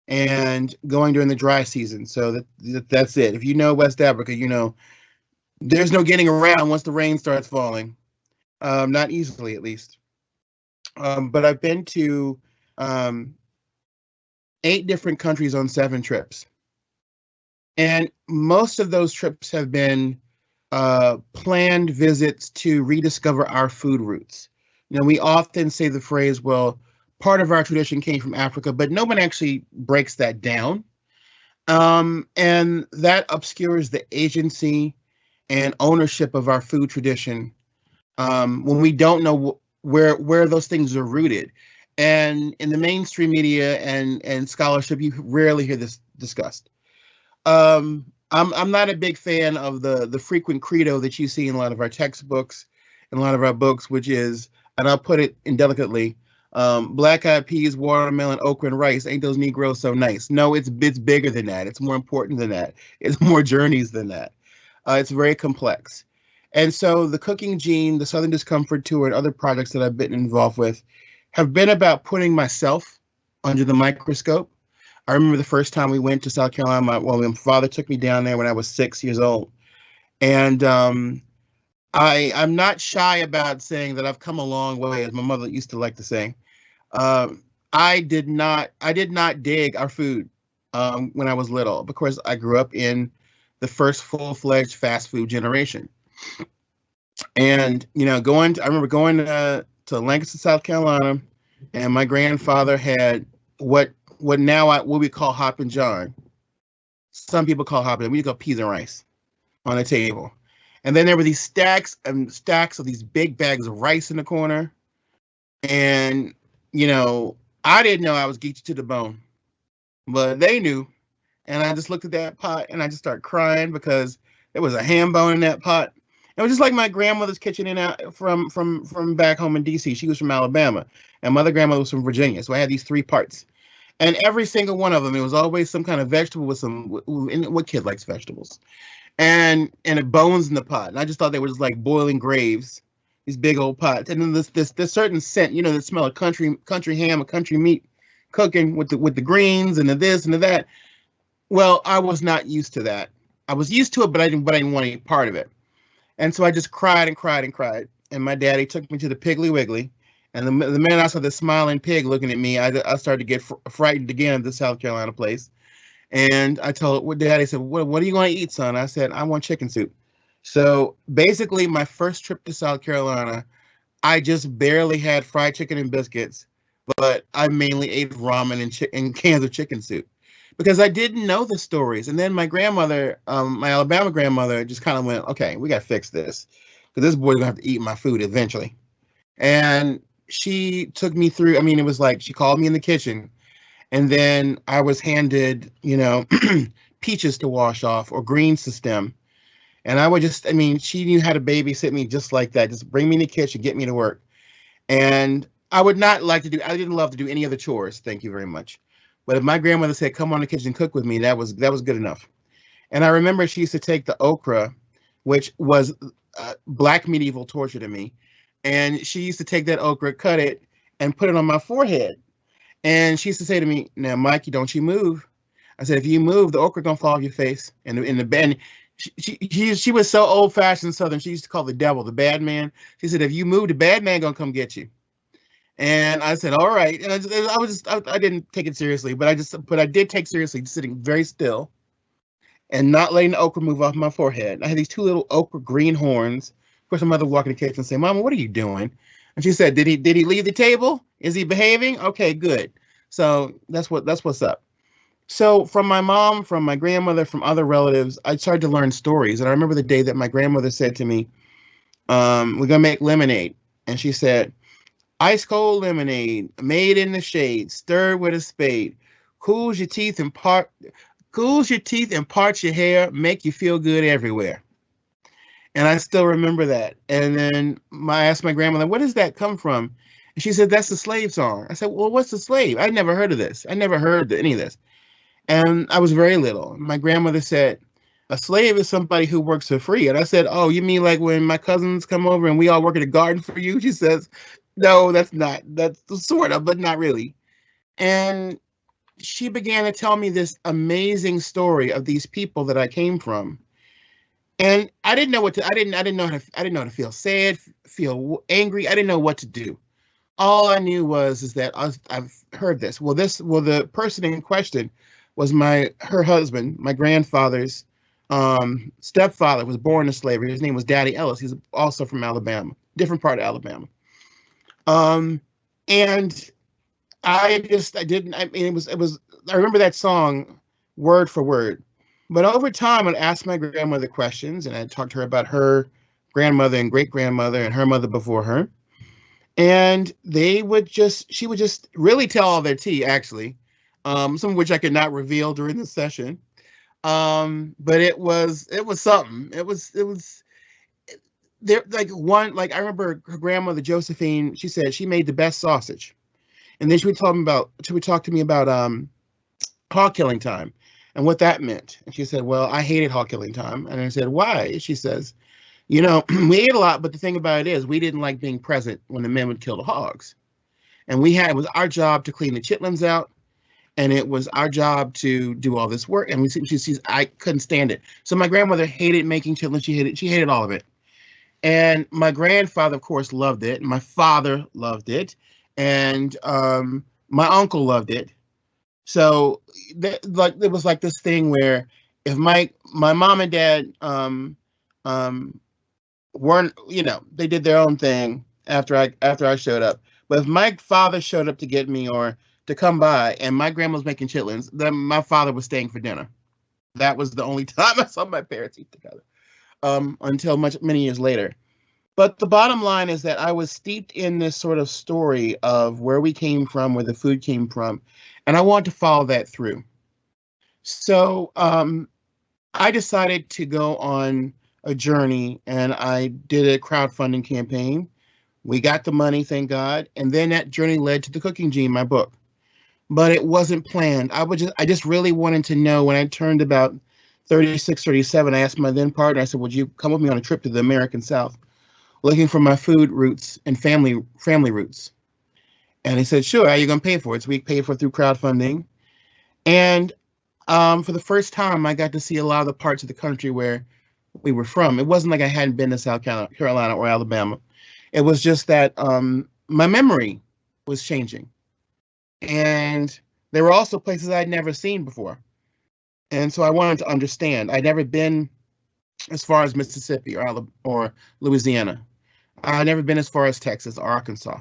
and going during the dry season. So that's it. If you know West Africa, there's no getting around once the rain starts falling, not easily at least. But I've been to 8 different countries on 7 trips. And most of those trips have been planned visits to rediscover our food roots. We often say the phrase, well, part of our tradition came from Africa, but no one actually breaks that down. And that obscures the agency and ownership of our food tradition when we don't know where those things are rooted. And in the mainstream media and scholarship, you rarely hear this discussed. I'm not a big fan of the frequent credo that you see in a lot of our textbooks and a lot of our books, which is, and I'll put it indelicately, black-eyed peas, watermelon, okra, and rice. Ain't those Negroes so nice? No, it's bigger than that. It's more important than that. It's more journeys than that. It's very complex. And so the Cooking Gene, the Southern Discomfort Tour, and other projects that I've been involved with have been about putting myself under the microscope. I remember the first time we went to South Carolina, my father took me down there when I was 6 years old. And I'm not shy about saying that I've come a long way, as my mother used to like to say. I did not dig our food when I was little, because I grew up in the first full-fledged fast food generation. And, I remember going to Lancaster, South Carolina, and my grandfather had what we call Hoppin' John. Some people call Hoppin', we call peas and rice on a table. And then there were these stacks and stacks of these big bags of rice in the corner. And, I didn't know I was geeked to the bone, but they knew. And I just looked at that pot and I just started crying because there was a ham bone in that pot. It was just like my grandmother's kitchen from back home in DC. She was from Alabama, and my other grandmother was from Virginia. So I had these 3 parts. And every single one of them, it was always some kind of vegetable with what kid likes vegetables? And bones in the pot. And I just thought they were just like boiling graves, these big old pots. And then this certain scent, the smell of country ham or country meat cooking with the greens and the this and the that. Well, I was not used to that. I was used to it, but I didn't want any part of it. And so I just cried and cried and cried. And my daddy took me to the Piggly Wiggly. And the minute I saw the smiling pig looking at me, I started to get frightened again at the South Carolina place. And I told Daddy, said, what are you going to eat, son? I said, I want chicken soup. So basically, my first trip to South Carolina, I just barely had fried chicken and biscuits, but I mainly ate ramen and cans of chicken soup because I didn't know the stories. And then my grandmother, my Alabama grandmother, just kind of went, okay, we got to fix this because this boy's going to have to eat my food eventually. And she took me through, it was like she called me in the kitchen, and then I was handed, peaches to wash off or greens to stem. And I would just, she knew how to babysit me just like that. Just bring me in the kitchen, get me to work. And I didn't love to do any other chores. Thank you very much. But if my grandmother said, come on the kitchen and cook with me, that was good enough. And I remember she used to take the okra which was black medieval torture to me. And she used to take that okra, cut it, and put it on my forehead. And she used to say to me, "Now, Mikey, don't you move." I said, "If you move, the okra gonna fall off your face." And in the bed, she was so old fashioned Southern. She used to call the devil the bad man. She said, "If you move, the bad man gonna come get you." And I said, "All right." And I didn't take it seriously, but I did take seriously sitting very still and not letting the okra move off my forehead. I had these two little okra green horns. Of course, my mother would walk in the kitchen and say, "Mama, what are you doing?" And she said, "Did he leave the table? Is he behaving? Okay, good." So that's what's up. So from my mom, from my grandmother, from other relatives, I started to learn stories. And I remember the day that my grandmother said to me, "We're gonna make lemonade," and she said, "Ice cold lemonade, made in the shade, stirred with a spade, cools your teeth and parts your hair, make you feel good everywhere." And I still remember that. And then I asked my grandmother, "Where does that come from?" And she said, "That's the slave song." I said, "Well, what's the slave? I'd never heard of this. I never heard any of this." And I was very little. My grandmother said, "A slave is somebody who works for free." And I said, "Oh, you mean like when my cousins come over and we all work in a garden for you?" She says, "No, that's not. That's sort of, but not really." And she began to tell me this amazing story of these people that I came from. And I didn't know what to, I didn't know how to feel sad, feel angry. I didn't know what to do. All I knew is that I've heard this. Well, the person in question was her husband, my grandfather's stepfather was born in slavery. His name was Daddy Ellis. He's also from Alabama, different part of Alabama. And I didn't, I mean, I remember that song word for word. But over time, I'd ask my grandmother questions, and I'd talk to her about her grandmother and great grandmother and her mother before her. And she would just really tell all their tea, actually, some of which I could not reveal during the session. But it was something. It was there, like I remember her grandmother Josephine. She said she made the best sausage, and then she would talk to me about hog killing time and what that meant. And she said, "Well, I hated hog killing time." And I said, "Why?" She says, "We ate a lot, but the thing about it is we didn't like being present when the men would kill the hogs. And it was our job to clean the chitlins out, and it was our job to do all this work." And I couldn't stand it. So my grandmother hated making chitlins. She hated all of it. And my grandfather, of course, loved it. My father loved it. And my uncle loved it. So it was like this thing where if my mom and dad weren't, they did their own thing after I showed up. But if my father showed up to get me or to come by and my grandma was making chitlins, then my father was staying for dinner. That was the only time I saw my parents eat together, until many years later. But the bottom line is that I was steeped in this sort of story of where we came from, where the food came from, and I wanted to follow that through. So I decided to go on a journey, and I did a crowdfunding campaign. We got the money, thank God, and then that journey led to the Cooking Gene, my book. But it wasn't planned. I just really wanted to know. When I turned about 36, 37, I asked my then partner, I said, "Would you come with me on a trip to the American South, looking for my food roots and family roots?" And he said, "Sure, how are you going to pay for it?" So we paid for it through crowdfunding. And for the first time, I got to see a lot of the parts of the country where we were from. It wasn't like I hadn't been to South Carolina or Alabama. It was just that my memory was changing. And there were also places I'd never seen before. And so I wanted to understand. I'd never been as far as Mississippi or Louisiana. I'd never been as far as Texas or Arkansas.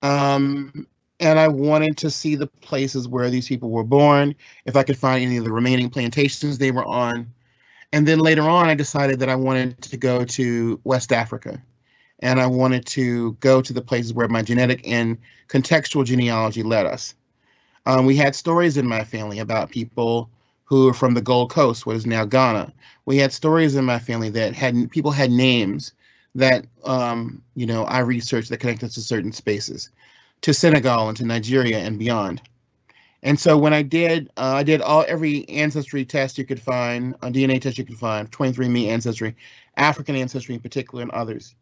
And I wanted to see the places where these people were born, if I could find any of the remaining plantations they were on. And then later on, I decided that I wanted to go to West Africa. And I wanted to go to the places where my genetic and contextual genealogy led us. We had stories in my family about people who are from the Gold Coast, what is now Ghana. We had stories in my family that people had names that, I researched that connected to certain spaces, to Senegal and to Nigeria and beyond. And so when I did every ancestry test you could find, a DNA test you could find, 23andMe ancestry, African ancestry in particular, and others.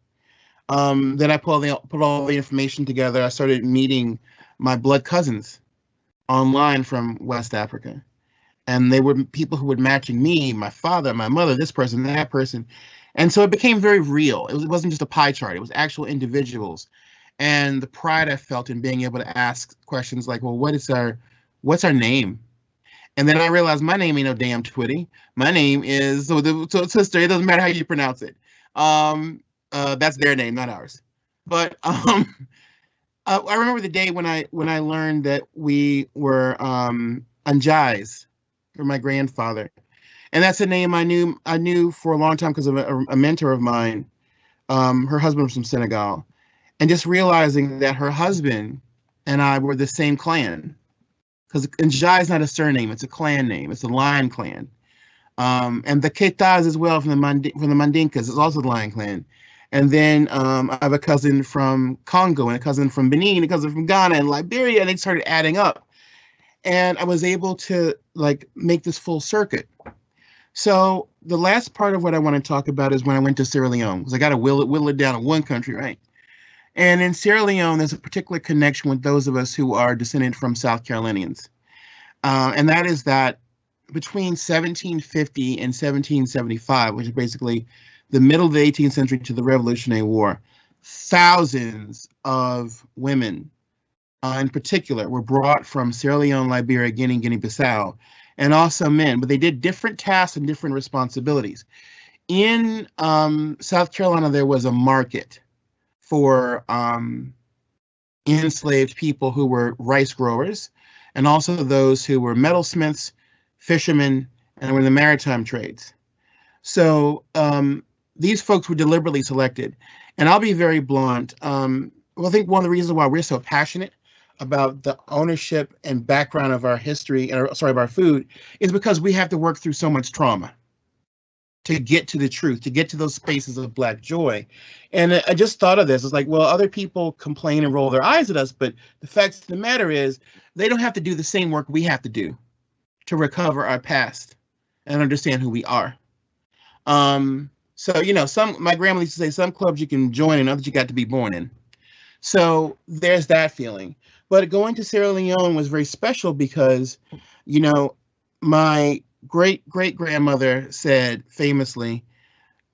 Then I put all the information together. I started meeting my blood cousins online from West Africa. And they were people who were matching me, my father, my mother, this person, that person. And so it became very real. It wasn't just a pie chart. It was actual individuals. And the pride I felt in being able to ask questions like, well, what's our name? And then I realized my name ain't no damn Tweedy. My name is, sister, it doesn't matter how you pronounce it. That's their name, not ours. But I remember the day when I learned that we were Anjais for my grandfather, and that's a name I knew for a long time because of a mentor of mine. Her husband was from Senegal, and just realizing that her husband and I were the same clan, because Njai is not a surname; it's a clan name. It's the Lion Clan, and the Ketas as well from the Mandinkas is also the Lion Clan. And then I have a cousin from Congo and a cousin from Benin, and a cousin from Ghana and Liberia, and they started adding up. And I was able to like make this full circuit. So the last part of what I want to talk about is when I went to Sierra Leone, because I got to whittle it down to one country, right? And in Sierra Leone, there's a particular connection with those of us who are descended from South Carolinians. And that is that between 1750 and 1775, which is basically the middle of the 18th century to the Revolutionary War, thousands of women in particular were brought from Sierra Leone, Liberia, Guinea, Guinea-Bissau, and also men, but they did different tasks and different responsibilities. In South Carolina, there was a market for enslaved people who were rice growers, and also those who were metalsmiths, fishermen, and were in the maritime trades. So these folks were deliberately selected. And I'll be very blunt. Well, I think one of the reasons why we're so passionate about the ownership and background of our history, of our food, is because we have to work through so much trauma to get to the truth, to get to those spaces of Black joy. And I just thought of this. It's like, well, other people complain and roll their eyes at us, but the fact of the matter is they don't have to do the same work we have to do to recover our past and understand who we are. So, my grandma used to say, some clubs you can join and others you got to be born in. So there's that feeling. But going to Sierra Leone was very special because, my great-great-grandmother said famously,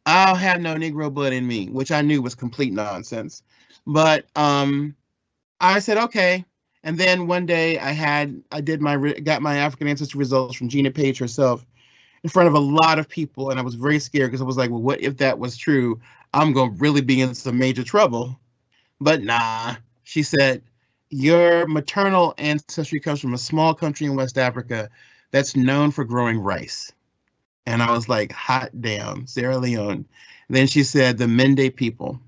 I'll have no Negro blood in me, which I knew was complete nonsense. But I said, okay. And then one day got my African ancestry results from Gina Page herself in front of a lot of people. And I was very scared because I was like, well, what if that was true? I'm going to really be in some major trouble. But nah, she said, your maternal ancestry comes from a small country in West Africa that's known for growing rice. And I was like, hot damn, Sierra Leone. And then she said, the Mende people.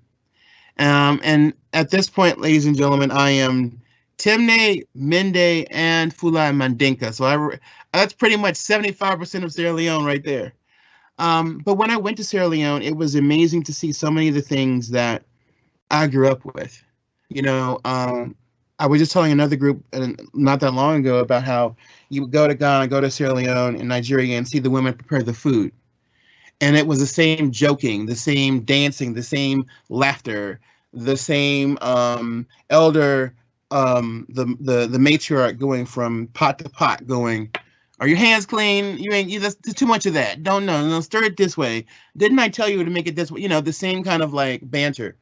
And at this point, ladies and gentlemen, I am Temne, Mende, and Fulai Mandinka. So that's pretty much 75% of Sierra Leone right there. But when I went to Sierra Leone, it was amazing to see so many of the things that I grew up with. I was just telling another group not that long ago about how you would go to Ghana, go to Sierra Leone and Nigeria and see the women prepare the food. And it was the same joking, the same dancing, the same laughter, the same elder, the matriarch going from pot to pot going, are your hands clean? There's too much of that. No, stir it this way. Didn't I tell you to make it this way? The same kind of like banter.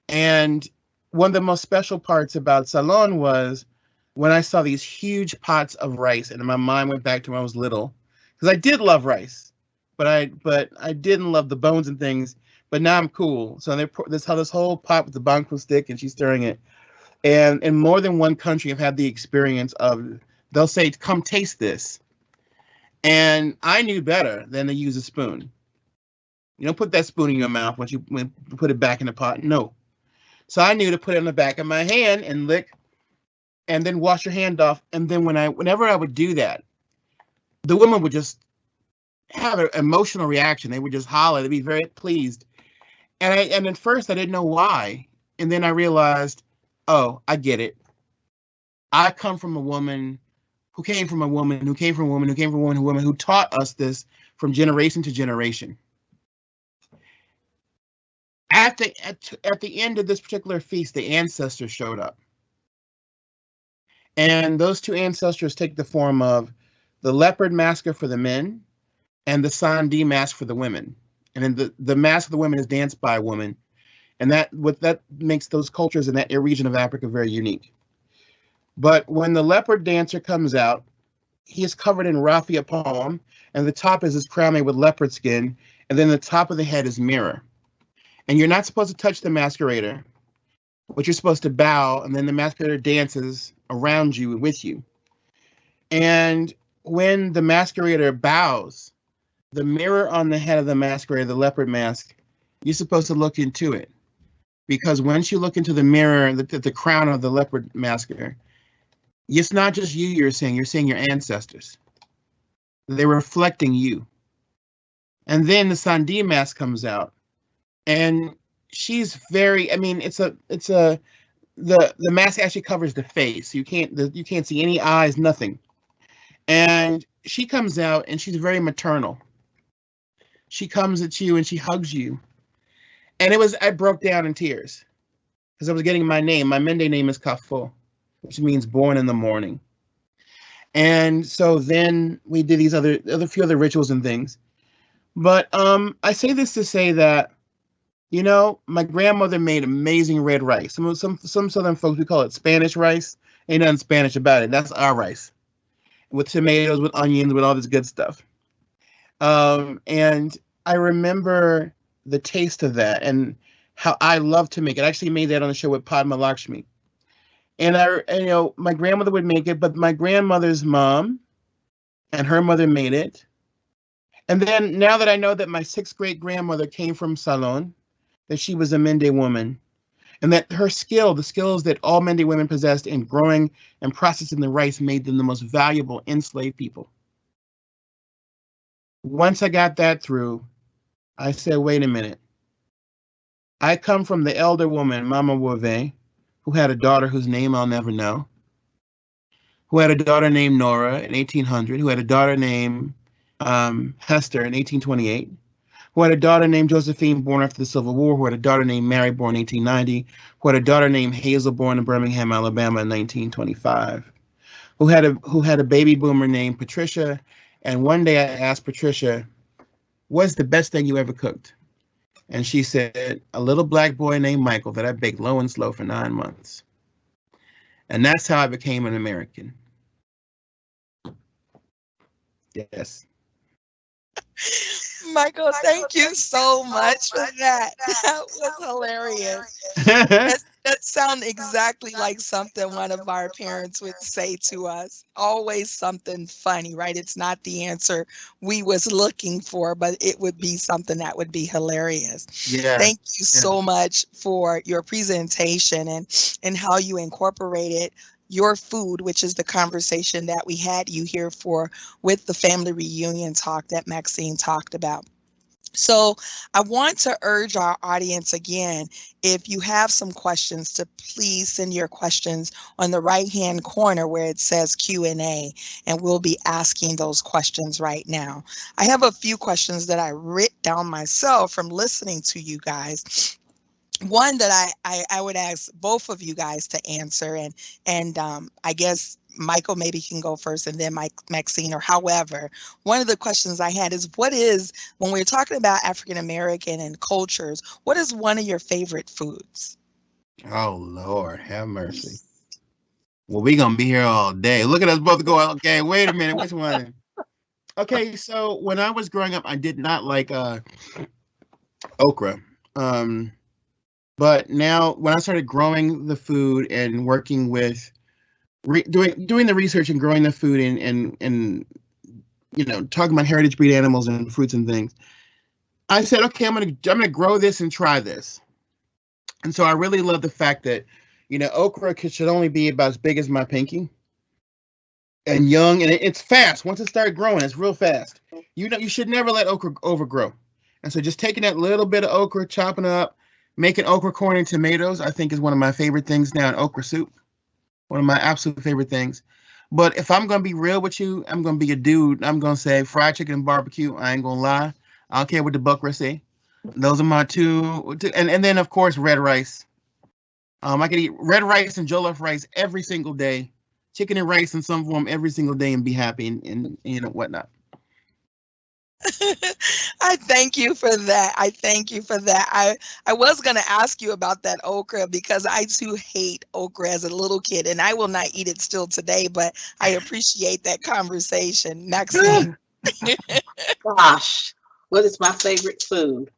And one of the most special parts about Salon was when I saw these huge pots of rice, and my mind went back to when I was little, because I did love rice, but I didn't love the bones and things. But now I'm cool. So this whole pot with the banku stick, and she's stirring it. And in more than one country, I've had the experience of they'll say, "Come taste this," and I knew better than to use a spoon. You don't put that spoon in your mouth when you put it back in the pot. No. So I knew to put it on the back of my hand and lick, and then wash your hand off. And then whenever I would do that, the women would just have an emotional reaction. They would just holler. They'd be very pleased. And at first I didn't know why. And then I realized, oh, I get it. I come from a woman who came from a woman, who came from a woman, who came from a woman, who taught us this from generation to generation. At the end of this particular feast, the ancestors showed up. And those two ancestors take the form of the leopard mask for the men and the sandee mask for the women. And then the mask of the women is danced by a woman. And that makes those cultures in that region of Africa very unique. But when the leopard dancer comes out, he is covered in raffia palm, and the top is his crown made with leopard skin, and then the top of the head is mirror. And you're not supposed to touch the masquerader, but you're supposed to bow, and then the masquerader dances around you and with you. And when the masquerader bows, the mirror on the head of the masquerader, the leopard mask, you're supposed to look into it. Because once you look into the mirror, the crown of the leopard masquerader, it's not just you're seeing your ancestors. They're reflecting you. And then the sandee mask comes out. And she's very, I mean, the mask actually covers the face. You can't see any eyes, nothing. And she comes out and she's very maternal. She comes at you and she hugs you. And I broke down in tears because I was getting my name. My Mende name is Kafo, which means born in the morning. And so then we did these few other rituals and things. But I say this to say that, my grandmother made amazing red rice. Some Southern folks, we call it Spanish rice. Ain't nothing Spanish about it. That's our rice. With tomatoes, with onions, with all this good stuff. And I remember the taste of that and how I love to make it. I actually made that on the show with Padma Lakshmi. And my grandmother would make it, but my grandmother's mom and her mother made it. And then now that I know that my 6th great grandmother came from Salon, that she was a Mende woman, and that the skills that all Mende women possessed in growing and processing the rice made them the most valuable enslaved people. Once I got that through, I said, wait a minute. I come from the elder woman, Mama Wove, who had a daughter whose name I'll never know, who had a daughter named Nora in 1800, who had a daughter named Hester in 1828, who had a daughter named Josephine born after the Civil War, who had a daughter named Mary born in 1890, who had a daughter named Hazel born in Birmingham, Alabama in 1925, who had a baby boomer named Patricia. And one day I asked Patricia, what's the best thing you ever cooked? And she said, a little black boy named Michael that I baked low and slow for 9 months. And that's how I became an American. Yes. Michael, thank you so much for that. That was hilarious. That sounds exactly like something one of our parents would say to us. Always something funny, right? It's not the answer we was looking for, but it would be something that would be hilarious. Yeah. Thank you so much for your presentation and how you incorporated your food, which is the conversation that we had you here for with the family reunion talk that Maxine talked about. So I want to urge our audience again, if you have some questions, to please send your questions on the right-hand corner where it says Q&A, and we'll be asking those questions right now. I have a few questions that I wrote down myself from listening to you guys. One that I would ask both of you guys to answer, and I guess Michael maybe can go first and then Maxine, or however. One of the questions I had is, when we're talking about African American and cultures, what is one of your favorite foods? Oh, Lord, have mercy. Well, we're going to be here all day. Look at us both go, okay, wait a minute, which one? Okay, so when I was growing up, I did not like okra. But now when I started growing the food and working with doing the research and growing the food and talking about heritage breed animals and fruits and things, I said, okay, I'm gonna grow this and try this. And so I really love the fact that okra should only be about as big as my pinky and young, and it's fast. Once it starts growing, it's real fast. You should never let okra overgrow. And so just taking that little bit of okra, chopping it up, making okra, corn, and tomatoes, I think is one of my favorite things now in okra soup. One of my absolute favorite things. But if I'm gonna be real with you, I'm gonna be a dude. I'm gonna say fried chicken and barbecue. I ain't gonna lie. I don't care what the buckra say. Those are my two, and then of course red rice. I can eat red rice and jollof rice every single day, chicken and rice in some form every single day, and be happy and you know whatnot. I thank you for that. I thank you for that. I was going to ask you about that okra because I too hate okra as a little kid, and I will not eat it still today, but I appreciate that conversation. Maxine. Gosh, what is my favorite food?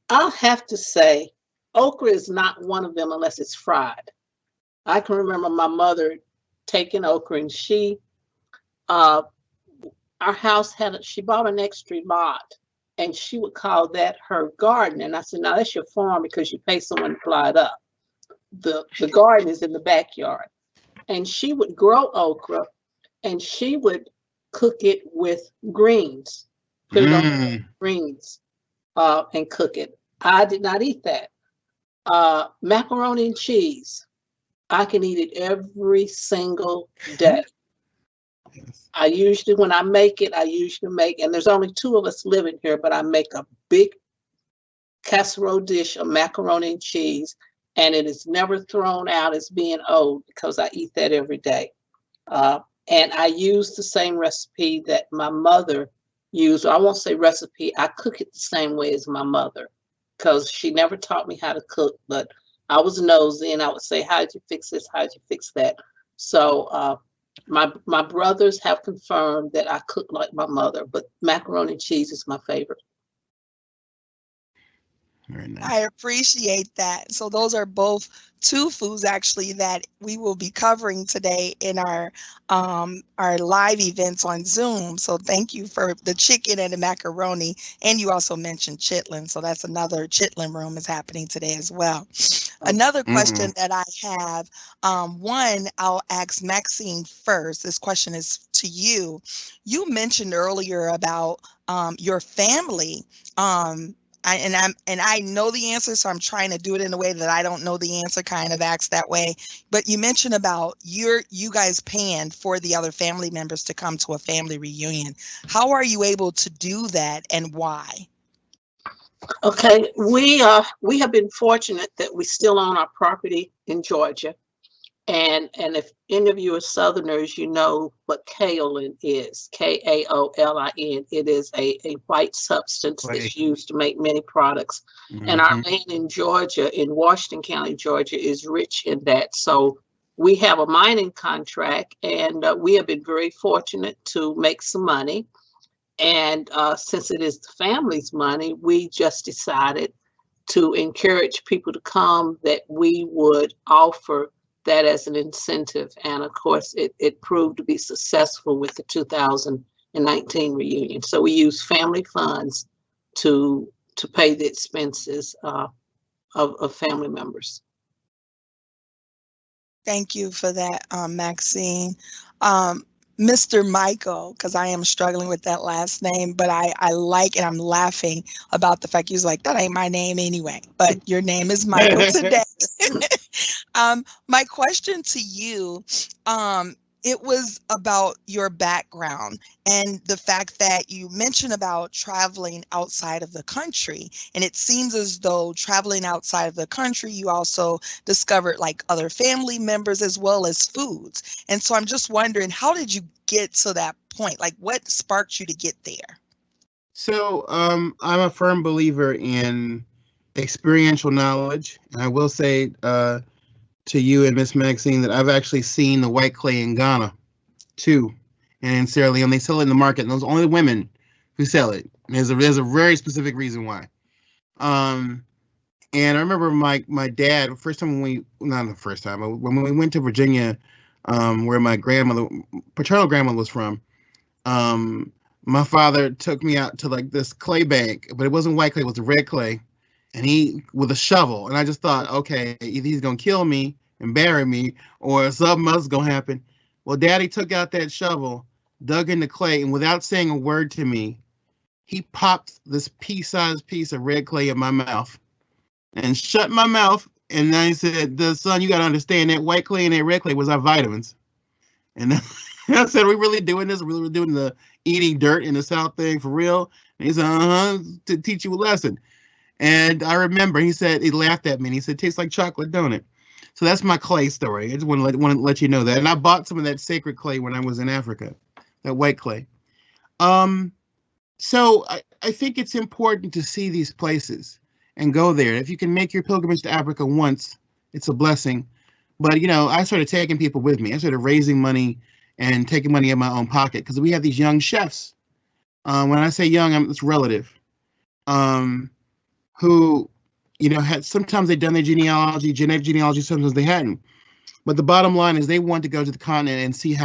I'll have to say okra is not one of them unless it's fried. I can remember my mother taking okra, and our house she bought an extra lot, and she would call that her garden. And I said, no, that's your farm because you pay someone to ply it up. The garden is in the backyard. And she would grow okra, and she would cook it with greens, put it on greens, and cook it. I did not eat that. Macaroni and cheese, I can eat it every single day. I usually, when I make it, and there's only 2 of us living here, but I make a big casserole dish of macaroni and cheese, and it is never thrown out as being old because I eat that every day. And I use the same recipe that my mother used. I won't say recipe, I cook it the same way as my mother because she never taught me how to cook, but I was nosy and I would say, how'd you fix this? How'd you fix that? So my brothers have confirmed that I cook like my mother, but macaroni and cheese is my favorite. Very nice. I appreciate that. So those are both 2 foods actually that we will be covering today in our live events on Zoom. So thank you for the chicken and the macaroni. And you also mentioned chitlin. So that's another chitlin room is happening today as well. Another question that I have, one, I'll ask Maxine first. This question is to you. You mentioned earlier about your family. I know the answer, so I'm trying to do it in a way that I don't know the answer, kind of acts that way. But you mentioned about you guys paying for the other family members to come to a family reunion. How are you able to do that, and why? Okay, we have been fortunate that we still own our property in Georgia. And if any of you are Southerners, you know what kaolin is, Kaolin. It is a white substance that's used to make many products. And our land in Georgia, in Washington County, Georgia, is rich in that. So we have a mining contract, and we have been very fortunate to make some money. And since it is the family's money, we just decided to encourage people to come, that we would offer that as an incentive. And of course, it proved to be successful with the 2019 reunion. So we use family funds to pay the expenses of family members. Thank you for that, Maxine. Mr. Michael, because I am struggling with that last name, but I like and I'm laughing about the fact he was like, that ain't my name anyway, but your name is Michael today. My question to you, it was about your background and the fact that you mentioned about traveling outside of the country. And it seems as though traveling outside of the country, you also discovered like other family members as well as foods. And so I'm just wondering, how did you get to that point? Like, what sparked you to get there? So I'm a firm believer in experiential knowledge. And I will say to you and Miss Maxine that I've actually seen the white clay in Ghana too, and in Sierra Leone. They sell it in the market, and those are only women who sell it. And there's a very specific reason why. And I remember my dad, first time not the first time, but when we went to Virginia, where my paternal grandmother was from, my father took me out to like this clay bank, but it wasn't white clay, it was red clay. And he with a shovel, and I just thought, okay, either he's gonna kill me and bury me, or something else is gonna happen. Well, Daddy took out that shovel, dug in the clay, and without saying a word to me, he popped this pea-sized piece of red clay in my mouth, and shut my mouth. And then he said, "Son, you gotta understand that white clay and that red clay was our vitamins." And I said, "Are we really doing this? Are we really doing the eating dirt in the South thing for real?" And he said, to teach you a lesson. And I remember he said, he laughed at me and he said, "Tastes like chocolate, don't it?" So that's my clay story. I just want to let you know that. And I bought some of that sacred clay when I was in Africa, that white clay. So I think it's important to see these places and go there. If you can make your pilgrimage to Africa once, it's a blessing. But, I started taking people with me. I started raising money and taking money in my own pocket because we have these young chefs. When I say young, it's relative, who, had sometimes they'd done their genetic genealogy, sometimes they hadn't. But the bottom line is they wanted to go to the continent and see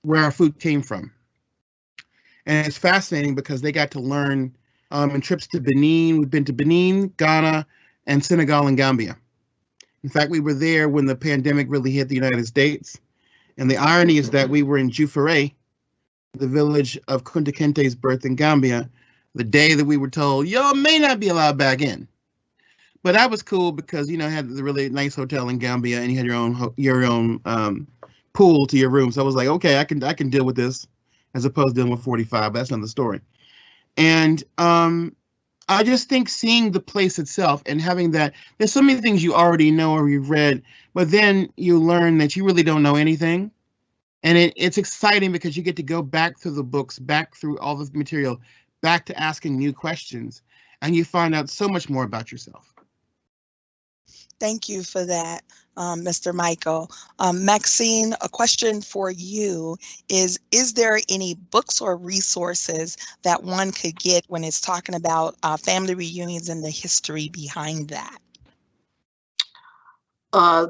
where our food came from. And it's fascinating because they got to learn in trips to Benin. We've been to Benin, Ghana, and Senegal and Gambia. In fact, we were there when the pandemic really hit the United States. And the irony is that we were in Jufere, the village of Kunta Kinte's birth in Gambia, the day that we were told, y'all may not be allowed back in. But that was cool because, had the really nice hotel in Gambia and you had your own pool to your room. So I was like, okay, I can deal with this, as opposed to dealing with 45. That's another story. And I just think seeing the place itself and having that, there's so many things you already know or you've read, but then you learn that you really don't know anything. And it's exciting because you get to go back through the books, back through all the material, back to asking new questions, and you find out so much more about yourself. Thank you for that, Mr. Michael. Maxine, a question for you is there any books or resources that one could get when it's talking about family reunions and the history behind that?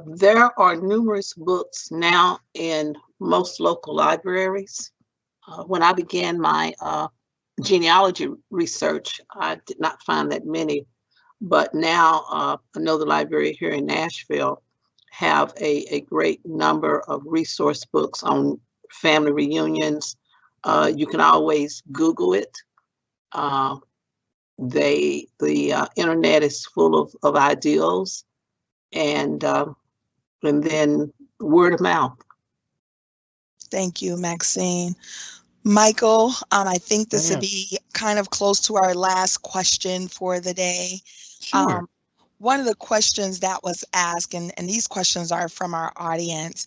There are numerous books now in most local libraries. When I began my genealogy research, I did not find that many. But now I know the library here in Nashville have a great number of resource books on family reunions. You can always Google it. The internet is full of ideals, and then word of mouth. Thank you, Maxine. Michael, I think this would be kind of close to our last question for the day. Sure. One of the questions that was asked, and these questions are from our audience,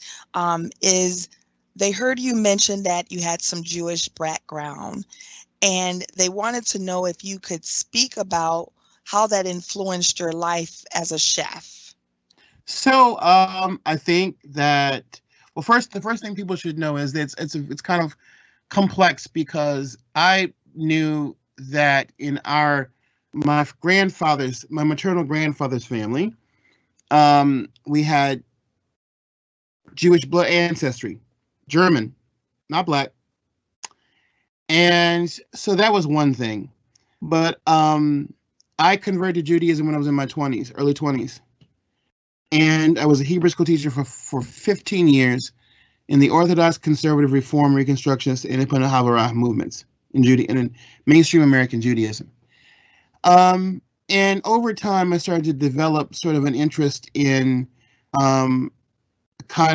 is they heard you mention that you had some Jewish background, and they wanted to know if you could speak about how that influenced your life as a chef. So I think that, well, the first thing people should know is that it's kind of complex because I knew that in my maternal grandfather's family, we had Jewish blood ancestry, German, not Black. And so that was one thing. But I converted to Judaism when I was in my 20s, early 20s. And I was a Hebrew school teacher for 15 years in the Orthodox, Conservative, Reform, Reconstructionist, Independent Havarah movements in mainstream American Judaism. And over time, I started to develop sort of an interest in kind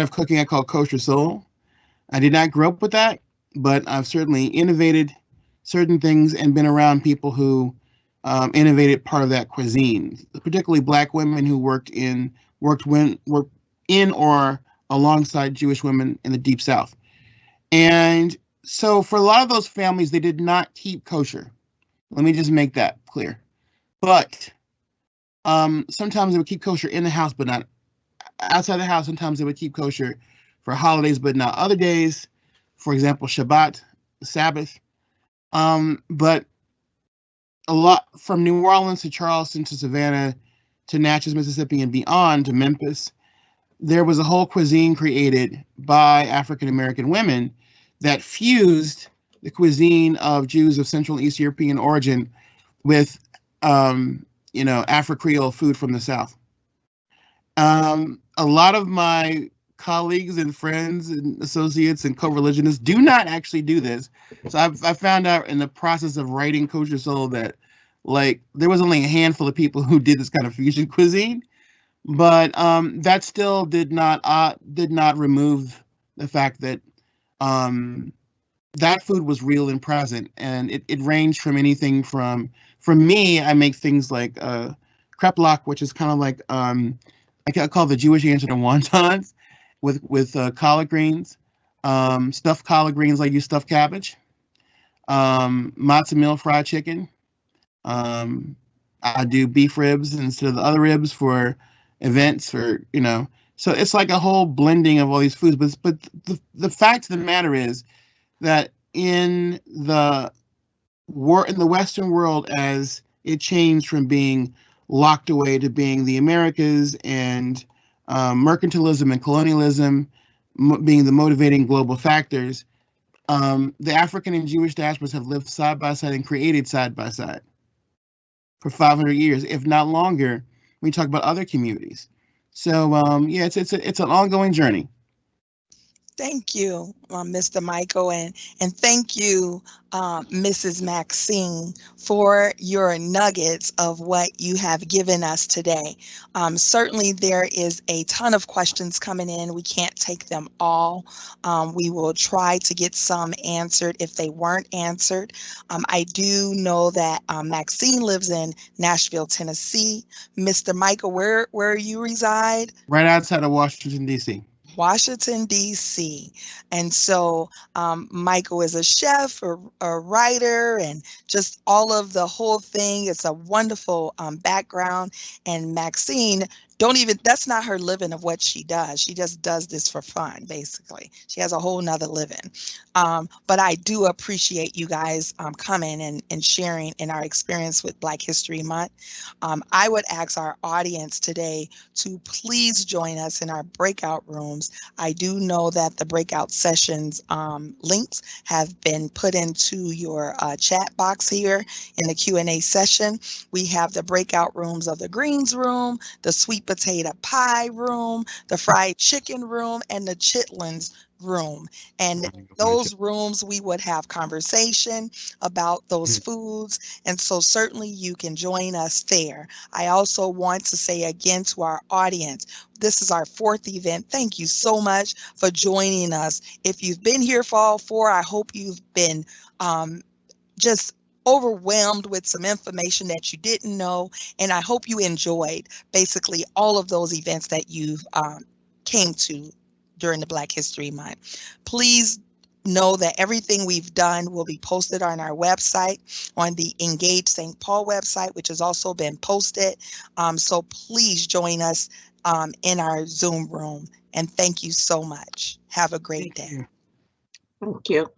of cooking I call kosher soul. I did not grow up with that, but I've certainly innovated certain things and been around people who innovated part of that cuisine, particularly Black women who worked in or alongside Jewish women in the Deep South. And so for a lot of those families, they did not keep kosher. Let me just make that clear. But sometimes they would keep kosher in the house, but not outside the house. Sometimes they would keep kosher for holidays, but not other days. For example, Shabbat, Sabbath. But a lot from New Orleans to Charleston to Savannah to Natchez, Mississippi, and beyond to Memphis, there was a whole cuisine created by African American women that fused the cuisine of Jews of Central and East European origin with, Afro-Creole food from the South. A lot of my colleagues and friends and associates and co-religionists do not actually do this. So I found out in the process of writing Kosher Soul that there was only a handful of people who did this kind of fusion cuisine, but that still did not remove the fact that that food was real and present, and it ranged from anything from, for me, I make things like kreplach, which is kind of like I call the Jewish answer to wontons, with collard greens, stuffed collard greens, like you stuffed cabbage, matzo meal fried chicken. I do beef ribs instead of the other ribs for events, for so it's like a whole blending of all these foods. But the fact of the matter is that in the Western world, as it changed from being locked away to being the Americas, and mercantilism and colonialism being the motivating global factors, the African and Jewish diasporas have lived side by side and created side by side for 500 years, if not longer, when we talk about other communities. So yeah, it's an ongoing journey. Thank you, Mr. Michael, and thank you, Mrs. Maxine, for your nuggets of what you have given us today. Certainly, there is a ton of questions coming in. We can't take them all. We will try to get some answered if they weren't answered. I do know that Maxine lives in Nashville, Tennessee. Mr. Michael, where you reside? Right outside of Washington, D.C. Washington, D.C. And so Michael is a chef, a writer, and just all of the whole thing. It's a wonderful background. And Maxine, that's not her living of what she does. She just does this for fun, basically. She has a whole nother living. But I do appreciate you guys coming and sharing in our experience with Black History Month. I would ask our audience today to please join us in our breakout rooms. I do know that the breakout sessions links have been put into your chat box here in the Q&A session. We have the breakout rooms of the greens room, the sweet potato pie room, the fried chicken room, and the chitlins room. And those rooms, we would have conversation about those foods. And so certainly you can join us there. I also want to say again to our audience, this is our 4th event. Thank you so much for joining us. If you've been here for all 4, I hope you've been just overwhelmed with some information that you didn't know. And I hope you enjoyed basically all of those events that you've came to during the Black History Month. Please know that everything we've done will be posted on our website, on the Engage St. Paul website, which has also been posted. So please join us in our Zoom room. And thank you so much. Have a great day. Thank you.